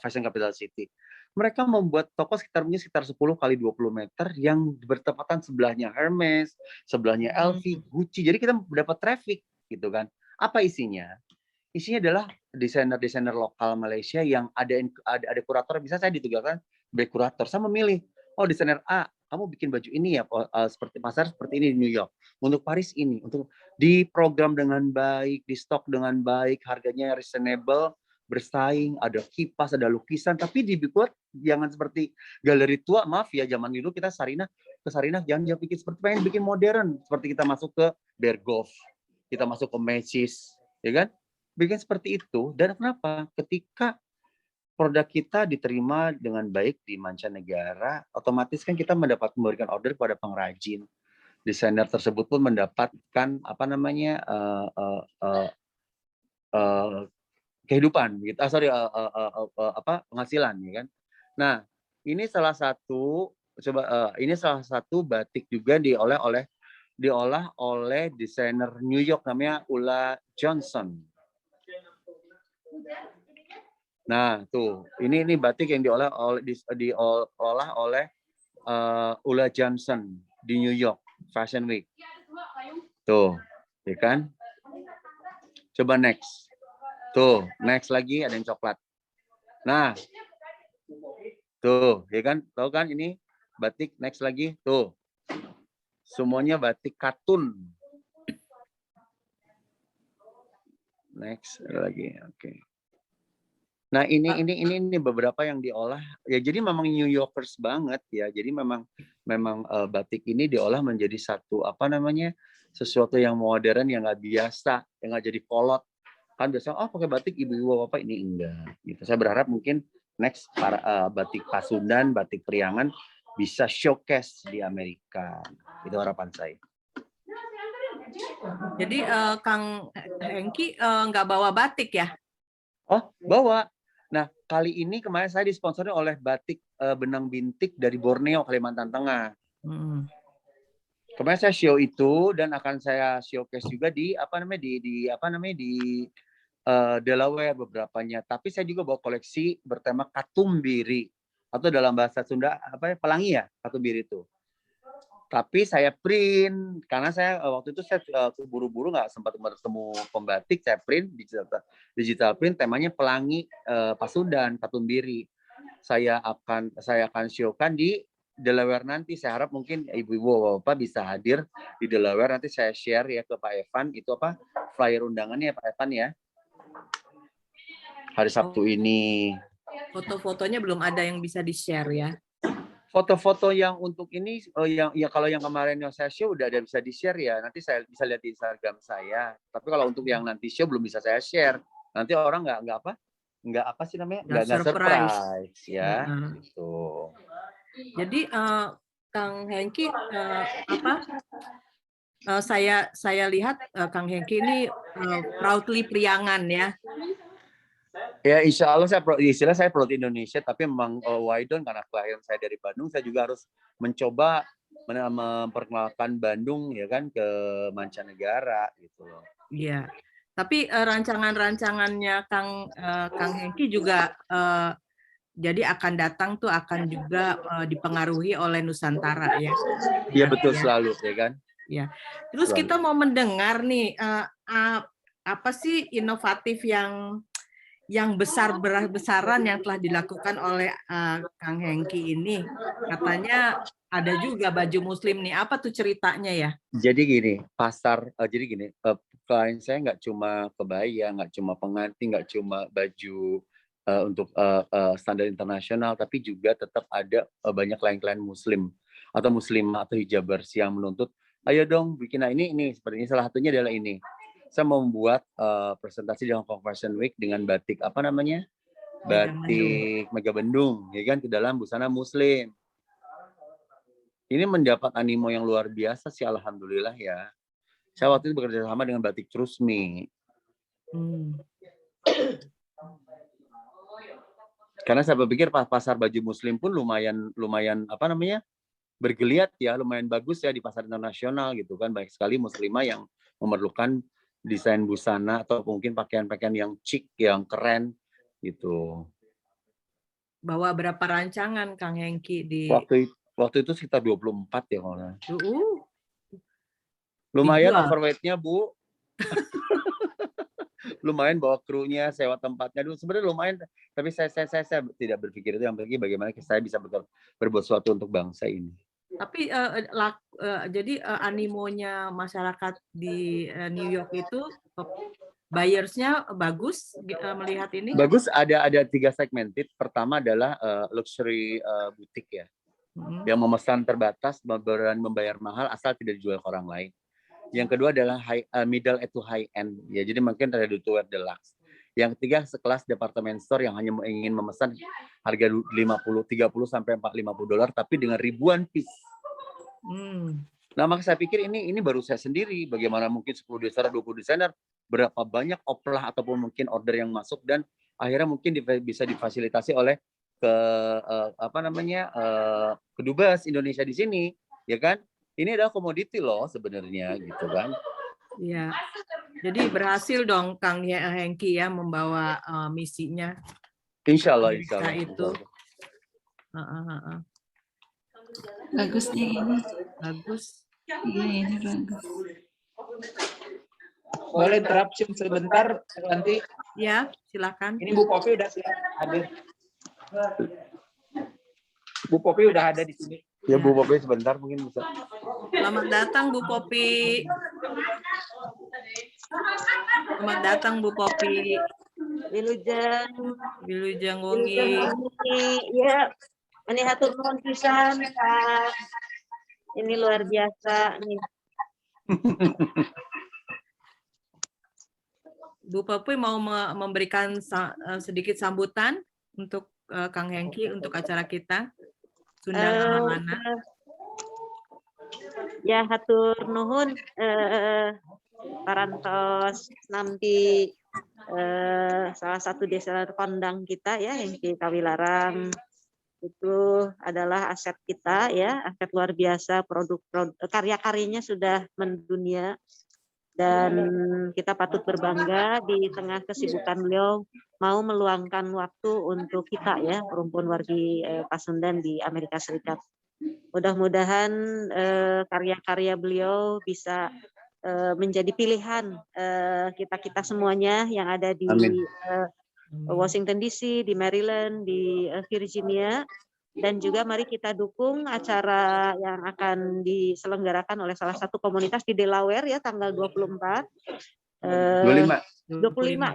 fashion capital city. Mereka membuat toko sekitar 10 kali 20 meter yang bertepatan sebelahnya Hermes, sebelahnya LV, Gucci. Jadi kita dapat traffic gitu kan. Apa isinya? Isinya adalah desainer lokal Malaysia yang ada kurator. Bisa saya ditugaskan sebagai kurator. Saya memilih, oh desainer A, kamu bikin baju ini ya, seperti pasar seperti ini di New York. Untuk Paris ini, untuk diprogram dengan baik, di stok dengan baik, harganya reasonable, bersaing, ada kipas, ada lukisan, tapi dibuat jangan seperti galeri tua. Maaf ya, zaman dulu kita ke Sarinah jangan bikin seperti pengen bikin modern, seperti kita masuk ke Bergdorf, kita masuk ke Macy's, ya kan? Bikin seperti itu. Dan kenapa? Ketika produk kita diterima dengan baik di mancanegara, otomatis kan kita memberikan order kepada pengrajin. Desainer tersebut pun mendapatkan kehidupan, gitu. Penghasilan, ya kan. Nah, ini salah satu batik juga diolah oleh desainer New York namanya Ulla Johnson. Nah, tuh, ini batik yang diolah oleh Ulla Johnson di New York Fashion Week. Tuh, ya kan? Coba next. Tuh, next lagi ada yang coklat. Nah, Tuh, ya kan? Tahu kan ini batik, next lagi. Tuh. Semuanya batik katun. Next lagi. Oke. Nah, ini beberapa yang diolah. Ya jadi memang New Yorkers banget ya. Jadi memang batik ini diolah menjadi satu sesuatu yang modern yang nggak biasa, yang nggak jadi kolot. Kan biasanya pakai batik ibu-ibu bapak, ini enggak. Gitu. Saya berharap mungkin next para batik Pasundan, batik Priangan bisa showcase di Amerika. Itu harapan saya. Jadi Kang Hengki nggak bawa batik ya? Oh, bawa. Nah, kali ini kemarin saya disponsori oleh batik benang bintik dari Borneo, Kalimantan Tengah. Kemarin saya show itu dan akan saya showcase juga di Delaware beberapanya. Tapi saya juga bawa koleksi bertema katumbiri atau dalam bahasa Sunda pelangi ya, katumbiri itu. Tapi saya print karena saya waktu itu saya buru-buru nggak sempat bertemu pembatik, saya print digital print temanya pelangi Pasundan katumbiri. Saya akan showkan di Delaware nanti. Saya harap mungkin ibu-ibu bapak bisa hadir di Delaware, nanti saya share ya ke Pak Evan itu flyer undangannya Pak Evan ya. Hari Sabtu ini. Foto-fotonya belum ada yang bisa di-share ya. Foto-foto yang untuk ini kalau yang kemarin yang saya show udah ada bisa di-share ya. Nanti saya bisa lihat di Instagram saya. Tapi kalau untuk yang nanti show belum bisa saya share. Nanti orang nggak surprise ya. Gitu. Jadi Kang Hengki saya lihat Kang Hengki ini proudly Priangan ya. Ya, insya Allah saya proud Indonesia, tapi memang why don't, karena kelahiran saya dari Bandung, saya juga harus mencoba memperkenalkan Bandung ya kan ke mancanegara gitu loh. Iya. Tapi rancangan-rancangannya Kang Hengki juga jadi akan datang tuh akan juga dipengaruhi oleh Nusantara ya. Iya betul selalu ya kan. Ya. Terus selalu. Kita mau mendengar nih apa sih inovatif yang besar-besaran yang telah dilakukan oleh Kang Hengki ini. Katanya ada juga baju muslim nih. Apa tuh ceritanya ya? Jadi gini, klien saya nggak cuma kebaya, nggak cuma pengantin, nggak cuma baju untuk standar internasional, tapi juga tetap ada banyak klien-klien muslim atau muslimah atau hijabers yang menuntut, ayo dong bikin ini seperti ini. Salah satunya adalah ini. Saya mau membuat presentasi di Hong Kong Fashion Week dengan batik batik Megabendung ya kan, ke dalam busana muslim. Ini mendapat animo yang luar biasa sih, alhamdulillah ya. Saya waktu itu bekerja sama dengan Batik Trusmi. Karena saya berpikir pasar baju muslim pun lumayan bergeliat ya, lumayan bagus ya di pasar internasional gitu kan. Banyak sekali muslimah yang memerlukan desain busana atau mungkin pakaian-pakaian yang chic, yang keren gitu. Bawa berapa rancangan Kang Hengki di waktu itu sekitar 24 ya kalau. Lumayan overweight-nya, Bu. Lumayan bawa krunya, sewa tempatnya dulu. Sebenarnya lumayan, tapi saya tidak berpikir itu. Yang penting bagaimana saya bisa berbuat sesuatu untuk bangsa ini. Tapi jadi animonya masyarakat di New York itu buyersnya bagus melihat ini? Bagus, ada 3 segmented. Pertama adalah luxury butik ya, yang memesan terbatas, berani membayar mahal asal tidak dijual ke orang lain. Yang kedua adalah middle to high end ya, jadi mungkin ready to wear deluxe. Yang ketiga sekelas department store yang hanya ingin memesan harga 30 sampai $50 tapi dengan ribuan piece. Nah, maka saya pikir ini baru saya sendiri. Bagaimana mungkin 10 desainer, 20 desainer, berapa banyak oplah ataupun mungkin order yang masuk, dan akhirnya mungkin bisa difasilitasi oleh kedubes Indonesia di sini, ya kan? Ini adalah komoditi loh sebenarnya gitu kan. Iya. Jadi berhasil dong Kang Hengki ya membawa misinya. Insya Allah. Itu. Bagus nih ini. Bagus. Iya ini bagus. Boleh interuption sebentar nanti? Ya, silakan. Ini Bu Popi udah siap hadir. Bu Popi udah ada di sini. Ya Bu Popi sebentar mungkin bisa. Selamat datang Bu Popi. Selamat datang Bu Popi. Wilujeng Wilujeng Wongi. ya ini hatur nuhun pisan Kak. Ini luar biasa nih. Bu Popi mau memberikan sedikit sambutan untuk Kang Hengki untuk acara kita. Sunda mana? Ya hatur nuhun parantos nampi salah satu desa kondang kita ya Hengki Kawilarang itu adalah aset kita ya, aset luar biasa, produk karya-karyanya sudah mendunia dan kita patut berbangga di tengah kesibukan beliau mau meluangkan waktu untuk kita ya rumpun wargi Pasundan di Amerika Serikat. Mudah-mudahan karya-karya beliau bisa menjadi pilihan kita-kita semuanya yang ada di Washington DC, di Maryland, di Virginia, dan juga mari kita dukung acara yang akan diselenggarakan oleh salah satu komunitas di Delaware ya tanggal 25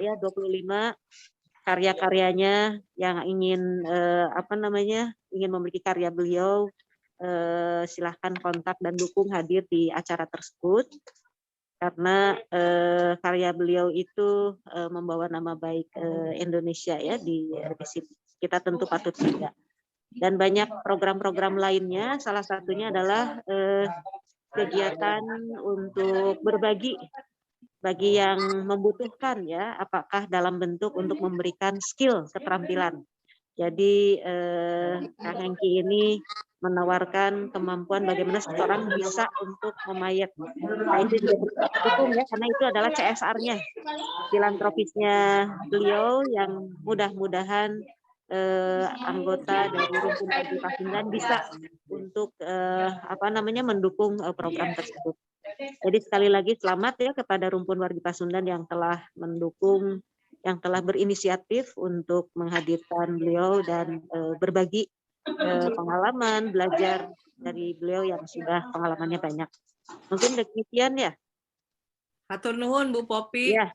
ya 25 karya-karyanya yang ingin ingin memiliki karya beliau silahkan kontak dan dukung hadir di acara tersebut karena karya beliau itu membawa nama baik Indonesia ya di sini. Kita tentu patut bangga. Dan banyak program-program lainnya, salah satunya adalah kegiatan untuk berbagi bagi yang membutuhkan ya, apakah dalam bentuk untuk memberikan skill keterampilan. Jadi Kang Hengki ini menawarkan kemampuan bagaimana seseorang bisa untuk memayat. Nah itu juga dukung ya, karena itu adalah CSR-nya, filantropisnya beliau yang mudah-mudahan anggota dari rumpun wargi Pasundan bisa untuk mendukung program tersebut. Jadi sekali lagi selamat ya kepada rumpun wargi Pasundan yang telah mendukung, yang telah berinisiatif untuk menghadirkan beliau dan berbagi pengalaman, belajar dari beliau yang sudah pengalamannya banyak. Mungkin demikian ya. Hatur nuhun Bu Popi. Ya.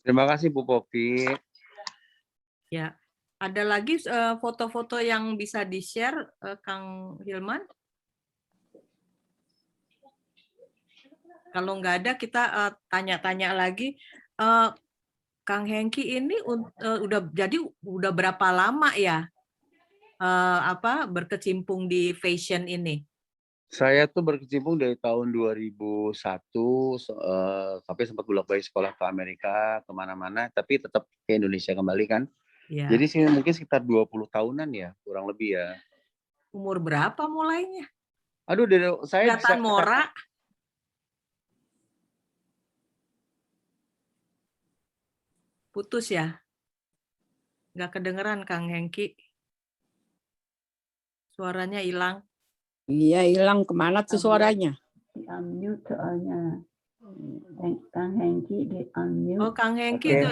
Terima kasih Bu Popi. Ya, ada lagi foto-foto yang bisa di-share Kang Hilman? Kalau nggak ada, kita tanya-tanya lagi. Kang Hengki ini udah berapa lama ya berkecimpung di fashion ini? Saya tuh berkecimpung dari tahun 2001 sampai sempat bolak-balik sekolah ke Amerika, kemana-mana, tapi tetap ke Indonesia kembali kan. Ya. Jadi sih mungkin sekitar 20 tahunan ya, kurang lebih ya. Umur berapa mulainya? Aduh, saya kelihatan Mora. Putus ya? Nggak kedengeran Kang Hengki. Suaranya hilang. Iya, hilang. Kemana tuh suaranya? Di-unmute soalnya. Kang Hengki di-unmute. Oh, Kang Hengki itu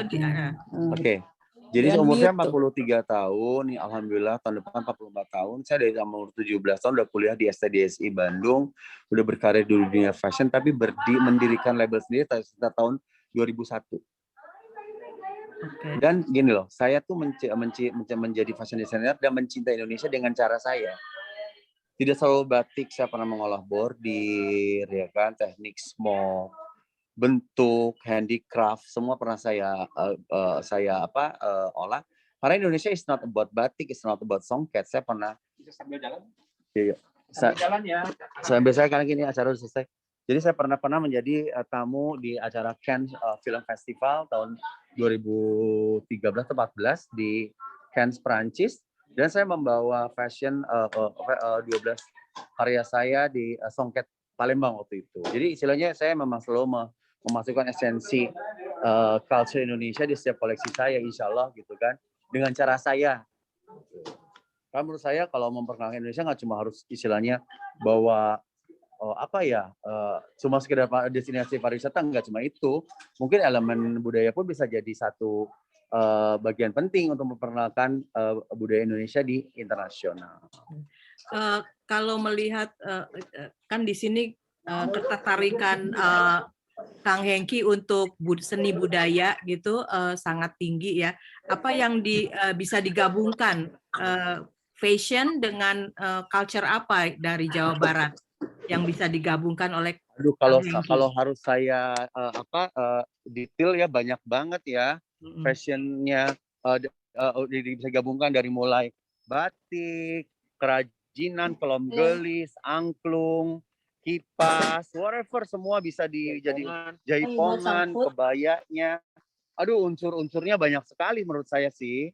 Oke. Jadi umur saya 43 tahun, alhamdulillah tahun depan 44 tahun. Saya dari umur 17 tahun udah kuliah di STDSI Bandung, udah berkarir di dunia fashion, tapi mendirikan label sendiri sekitar tahun 2001. Okay. Dan gini loh, saya tuh menjadi fashion designer dan mencintai Indonesia dengan cara saya. Tidak selalu batik, saya pernah mengolah bordir, ya kan, teknik smoke, bentuk, handicraft, semua pernah saya olah. Karena Indonesia is not about batik, it's not about songket. Saya pernah sambil jalan. Iya. Sambil jalan ya. Sambil saya karena gini acara udah selesai. Jadi saya pernah menjadi tamu di acara Cannes Film Festival tahun 2013 atau 14 di Cannes, Prancis. Dan saya membawa fashion 12 karya saya di songket Palembang waktu itu. Jadi istilahnya saya memang selalu memasukkan esensi culture Indonesia di setiap koleksi saya, insya Allah gitu kan, dengan cara saya. Karena menurut saya kalau memperkenalkan Indonesia nggak cuma harus istilahnya bawa cuma sekedar destinasi pariwisata, nggak cuma itu. Mungkin elemen budaya pun bisa jadi satu bagian penting untuk memperkenalkan budaya Indonesia di internasional. Kalau melihat kan di sini ketertarikan Kang Hengki untuk seni budaya gitu sangat tinggi ya. Apa yang bisa digabungkan fashion dengan culture apa dari Jawa Barat yang bisa digabungkan oleh Aduh, Kang Hengki? kalau harus saya detail ya banyak banget ya. Fashionnya bisa gabungkan dari mulai batik, kerajinan, kolom gelis, angklung, kipas, whatever, semua bisa dijadikan jaipongan, kebayanya. Aduh, unsur-unsurnya banyak sekali menurut saya sih.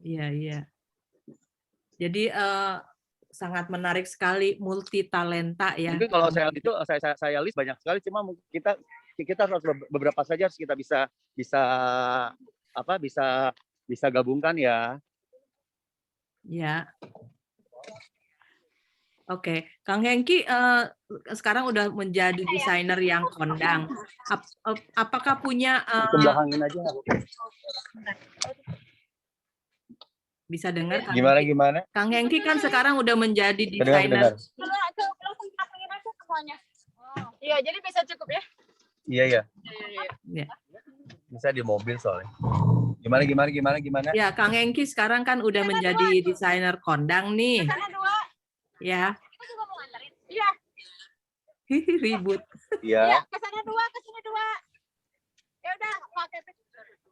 Iya, iya. Jadi sangat menarik sekali, multi talenta ya. Mungkin kalau saya list banyak sekali, cuma kita harus beberapa saja harus kita bisa gabungkan ya. Ya. Oke, Kang Hengki sekarang udah menjadi desainer yang kondang. Apakah punya Belakangin aja. bisa dengar? Kang Gimana Hengki? gimana? Kang Hengki kan sekarang udah menjadi desainer. Iya, jadi bisa cukup ya? Iya. Ya. Bisa di mobil soalnya. Gimana? Ya, Kang Hengki sekarang kan udah menjadi desainer kondang nih. Ya. Kita juga mau nganterin. Iya. Ribut. Iya. Ke sana 2, ke sini 2. Ya udah, pakai.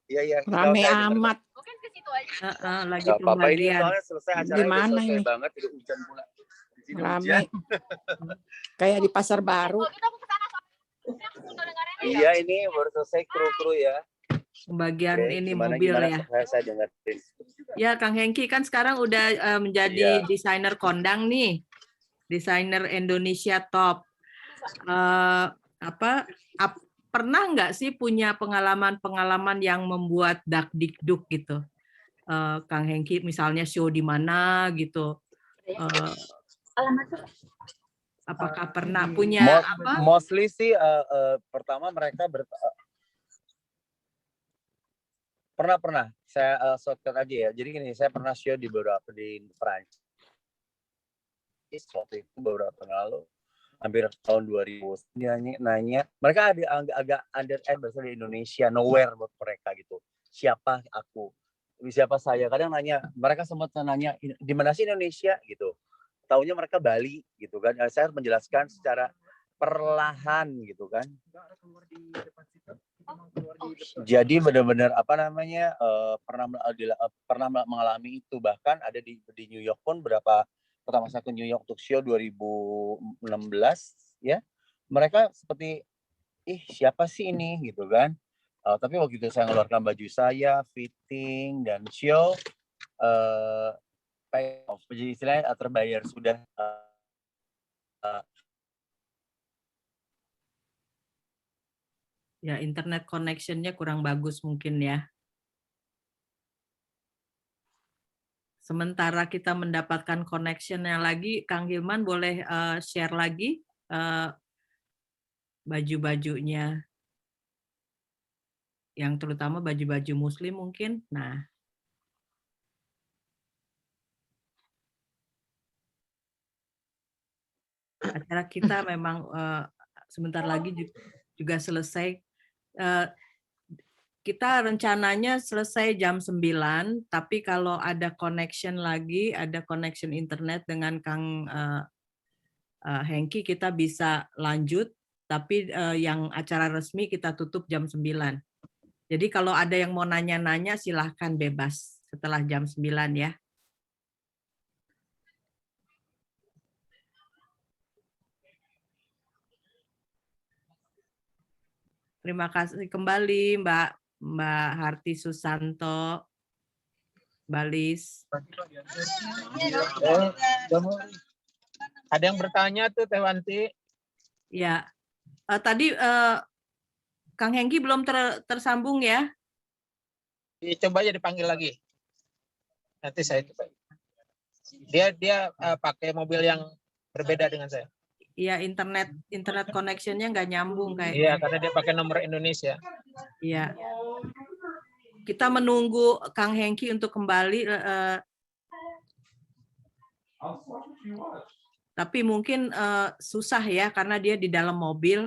Iya. Rame amat. Mungkin ke situ aja. Lagi Gak apa-apa, ini pembagian. soalnya selesai acaranya Gimana udah selesai ini? banget, udah hujan pula. Di sini Rame. hujan. Kayak di pasar baru. Kita mau ke sana. Iya, ini baru selesai kru-kru ya. Pembagian Oke, ini gimana, mobil ya. Saya dengerin. Ya, Kang Hengki kan sekarang udah menjadi desainer kondang nih, desainer Indonesia top. Pernah nggak sih punya pengalaman yang membuat dakdikduk gitu, Kang Hengki? Misalnya show di mana gitu? Apakah pernah punya apa? Mostly sih pertama mereka pernah saya shortcut aja ya. Jadi gini, saya pernah show di Perancis waktu itu beberapa tahun lalu, hampir tahun 2000. Nanya mereka agak understand di Indonesia, nowhere buat mereka gitu. Siapa aku? Siapa saya? Kadang mereka sempat nanya di mana sih Indonesia gitu. Taunya mereka Bali gitu kan. Saya harus menjelaskan secara perlahan gitu kan. Jadi benar-benar pernah mengalami itu, bahkan ada di New York pun pertama saya ke New York untuk show 2016 ya, mereka seperti siapa sih ini gitu kan. Tapi waktu itu saya ngeluarkan baju saya, fitting dan show, jadi istilahnya terbayar sudah. Ya, internet connection-nya kurang bagus mungkin ya. Sementara kita mendapatkan connection-nya lagi, Kang Hilman boleh share lagi baju-bajunya, yang terutama baju-baju Muslim mungkin. Nah, acara kita memang sebentar lagi juga selesai. Kita rencananya selesai jam 9, tapi kalau ada connection lagi, ada connection internet dengan Kang Hengki, kita bisa lanjut, tapi yang acara resmi kita tutup jam 9. Jadi kalau ada yang mau nanya-nanya, silahkan bebas setelah jam 9 ya. Terima kasih kembali Mbak Harti Susanto, Balis. Ada yang bertanya tuh Teh Wanti? Ya, tadi Kang Hengki belum tersambung ya? Coba aja dipanggil lagi. Nanti saya coba. Dia pakai mobil yang berbeda dengan saya. Iya, internet connection-nya nggak nyambung kayak. Iya, karena dia pakai nomor Indonesia. Iya. Kita menunggu Kang Hengki untuk kembali, tapi mungkin susah ya karena dia di dalam mobil.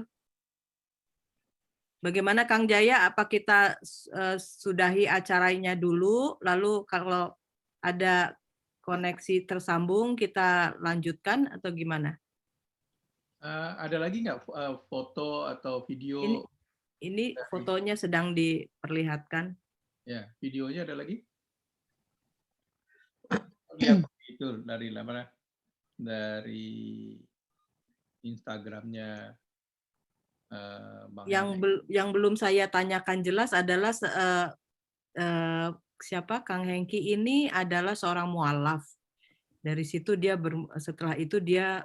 Bagaimana Kang Jaya? Apa kita sudahi acaranya dulu, lalu kalau ada koneksi tersambung kita lanjutkan atau gimana? Ada lagi nggak foto atau video? Ini fotonya sedang diperlihatkan. Ya, videonya ada lagi? Lihat itu dari mana? Dari Instagramnya Bang. Yang belum saya tanyakan jelas adalah siapa Kang Hengki ini adalah seorang mualaf. Dari situ dia setelah itu dia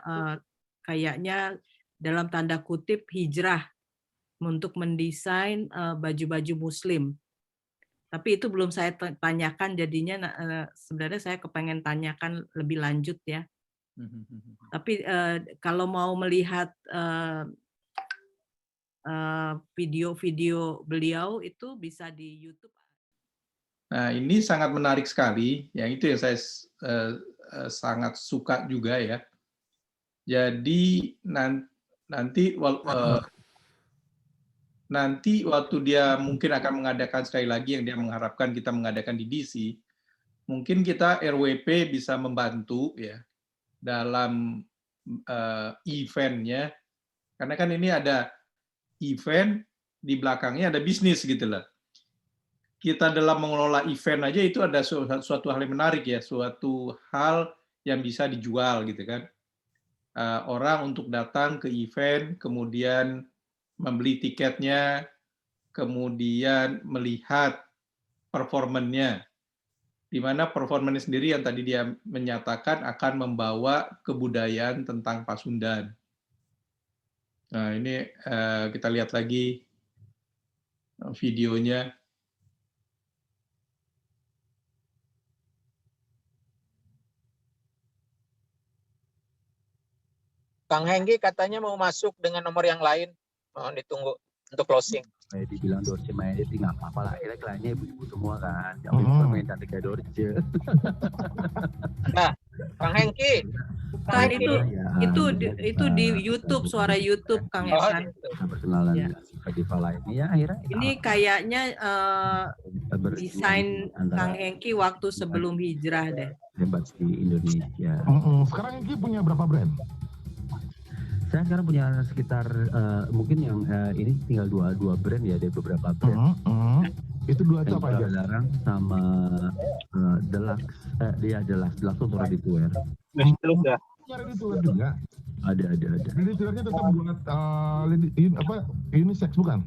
kayaknya dalam tanda kutip hijrah untuk mendesain baju-baju Muslim. Tapi itu belum saya tanyakan, jadinya sebenarnya saya kepengen tanyakan lebih lanjut ya. Tapi kalau mau melihat video-video beliau itu bisa di YouTube. Nah, ini sangat menarik sekali. Yang itu yang saya sangat suka juga ya. Jadi nanti waktu dia mungkin akan mengadakan sekali lagi yang dia mengharapkan kita mengadakan di DC, mungkin kita RWP bisa membantu ya dalam eventnya, karena kan ini ada event di belakangnya ada bisnis gitu lah. Kita dalam mengelola event aja itu ada suatu hal yang menarik ya, suatu hal yang bisa dijual gitu kan. Orang untuk datang ke event, kemudian membeli tiketnya, kemudian melihat performannya, di mana performannya sendiri yang tadi dia menyatakan akan membawa kebudayaan tentang Pasundan. Nah, ini kita lihat lagi videonya. Kang Hengki katanya mau masuk dengan nomor yang lain. Mohon ditunggu untuk closing. Kayak dibilang Dorce main itu nggak apa-apa lah. Akhirnya kliennya ibu-ibu semua kan. Yang main cantik kayak Dorce. Nah, Kang Hengki. Kan itu di YouTube, suara YouTube Kang Esan. Perkenalan ya. Diva lain. Ya akhirnya. Ini kayaknya desain Kang Hengki waktu sebelum hijrah deh. Hebat di Indonesia. Sekarang Hengki punya berapa brand? Saya sekarang punya sekitar mungkin yang ini tinggal dua brand ya, ada beberapa brand. Itu dua apa aja? Larang sama Deluxe. Dia Deluxe untuk ready to wear. Udah. Ready to wear juga. Ada. Ready to wear-nya tetap buat unisex bukan?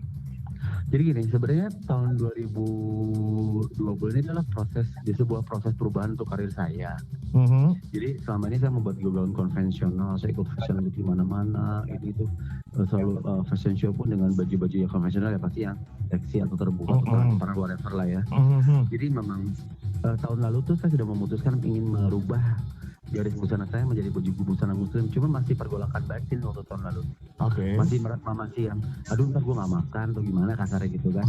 Jadi gini, sebenarnya tahun 2020 ini adalah sebuah proses perubahan untuk karir saya. Jadi selama ini saya membuat gaun konvensional, saya ikut fashion di mana-mana, itu selalu fashion show pun dengan baju-baju yang konvensional ya pasti yang seksi atau terbuka atau transparan whatever lah ya. Jadi memang tahun lalu tuh saya sudah memutuskan ingin merubah garis busana saya menjadi baju busana Muslim, cuma masih pergolakan batin waktu tahun lalu. Masih yang, aduh ntar gue nggak makan atau gimana kasarnya gitu kan.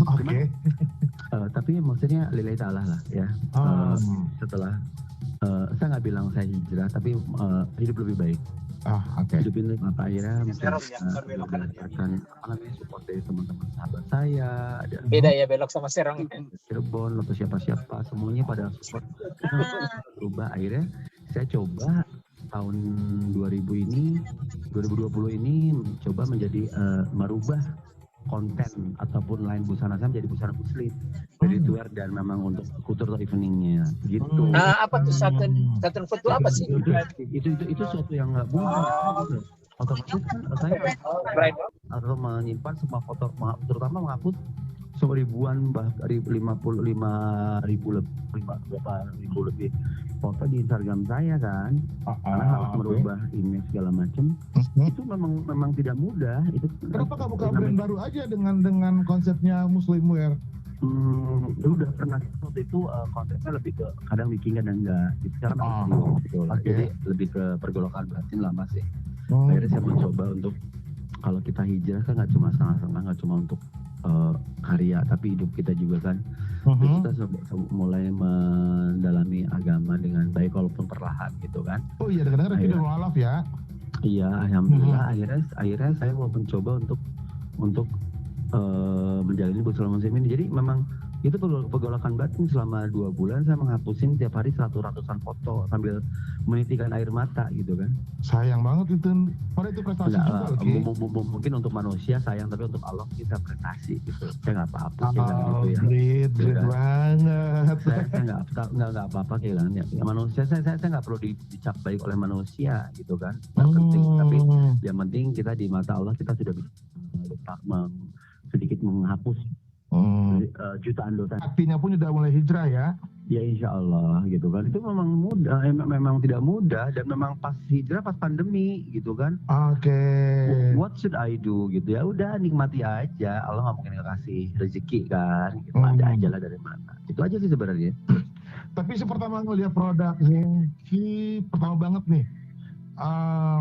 Tapi maksudnya lillahi ta'ala lah ya. Setelah saya nggak bilang saya hijrah, tapi hidup lebih baik. Hidup ini apa akhirnya berdasarkan support dari teman-teman sahabat saya. Beda ya belok sama Serang. Cirebon atau siapa-siapa semuanya pada support. Berubah akhirnya. Saya coba tahun 2020 ini coba menjadi merubah konten ataupun lain busana saya menjadi busana Muslim, ready to wear dan memang untuk kultur atau eveningnya gitu. Nah, apa tuh satin food itu apa sih? Itu suatu yang nggak boleh. Otomatis kan saya atau menyimpan semua foto, terutama menghapus ribuan bahkan 55.000 lebih foto di Instagram saya kan, karena harus merubah image segala macam. Itu memang tidak mudah. Itu kenapa kamu buka brand baru aja dengan konsepnya Muslim wear? Udah pernah waktu itu konsepnya lebih ke kadang bikin kadang enggak. Sekarang jadi lebih ke pergolakan batin lah Mas ya. Akhirnya saya mencoba untuk kalau kita hijrah kan nggak cuma setengah-setengah, nggak cuma untuk karya tapi hidup kita juga kan Terus kita mulai mendalami agama dengan baik walaupun perlahan gitu kan. Oh iya, dengar-dengar kita mualaf ya. Iya, alhamdulillah akhirnya saya mau mencoba untuk menjalani Bulan Muslim ini. Jadi memang itu pergolakan batin selama 2 bulan. Saya menghapusin tiap hari 100-an foto sambil menitikan air mata gitu kan. Sayang banget itu. Padahal itu prestasi juga. Mungkin untuk manusia sayang, tapi untuk Allah kita prestasi gitu. Saya nggak apa-apa kehilangan itu ya. Great banget. Saya nggak apa-apa kehilangan ya. Manusia saya nggak perlu dicap baik oleh manusia gitu kan. Nggak penting. Tapi yang penting kita di mata Allah kita sudah bisa sedikit menghapus jutaan dosa. Artinya pun sudah mulai hijrah ya? Ya insya Allah gitu kan. Itu memang mudah, memang tidak mudah dan memang pas hijrah pas pandemi gitu kan. Oke. What should I do gitu ya? Udah nikmati aja. Allah nggak mungkin kasih rezeki kan. Gitu. Ada aja lah dari mana. Itu aja sih sebenarnya. Tapi pertama ngeliat produk Hengki pertama banget nih.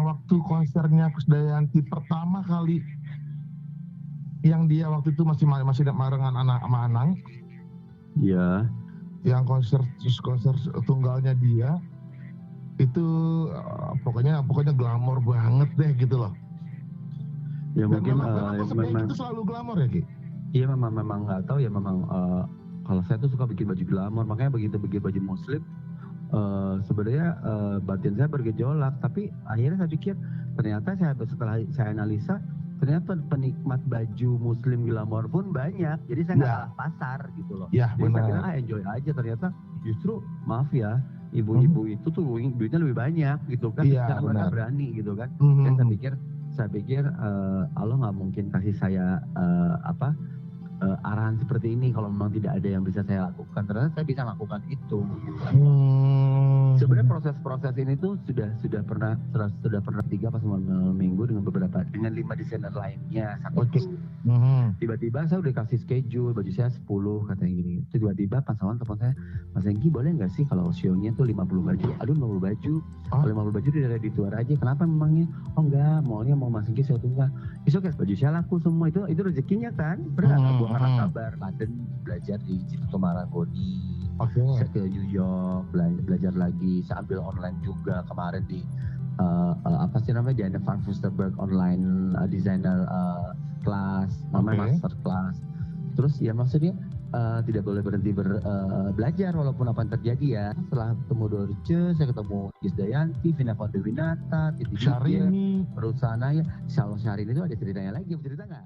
Waktu konsernya Kusdayanti pertama kali yang dia waktu itu masih barengan sama Anang. Iya. Yang konser tunggalnya dia itu pokoknya glamor banget deh gitu loh. Ya dan mungkin memang itu selalu glamor ya Ki? Iya memang nggak tahu ya, memang kalau saya tuh suka bikin baju glamor, makanya begitu bikin baju muslim sebenarnya batin saya bergejolak, tapi akhirnya saya pikir ternyata setelah saya analisa ternyata penikmat baju muslim glamor pun banyak, jadi saya nggak kalah pasar gitu loh. Ya, jadi saya kira enjoy aja, ternyata justru maaf ya ibu-ibu itu tuh duitnya lebih banyak gitu kan, mereka berani gitu kan. Dan saya pikir Allah nggak mungkin kasih saya arahan seperti ini kalau memang tidak ada yang bisa saya lakukan. Ternyata saya bisa lakukan itu. Gitu. Sebenarnya proses ini tuh sudah pernah 3 pas malam minggu dengan 5 desainer lainnya. Tiba-tiba saya udah kasih schedule, baju saya 10 katanya gini. Tiba-tiba pas awal telepon saya, Mas Hengki boleh nggak sih kalau show-nya tuh 50 baju? Aduh 50 baju, kalau 50 baju udah ada di luar aja. Kenapa memangnya? Oh enggak, maunya mau Mas Hengki saya tunggal. Itu oke, baju saya laku semua, itu rezekinya kan. Benar, gua karena kabar London belajar di Cito Marangoni. Saya ke New York belajar lagi, saya ambil online juga kemarin di di Anne van Furstenberg online designer class, namanya master class. Terus ya maksudnya tidak boleh berhenti belajar walaupun apa yang terjadi ya. Setelah ketemu Dorce, saya ketemu Kusdayanti, Vina Kondewinata, Titi Syahrini, perusahaan ya. Insya Allah Syahrini itu ada ceritanya lagi, cerita nggak?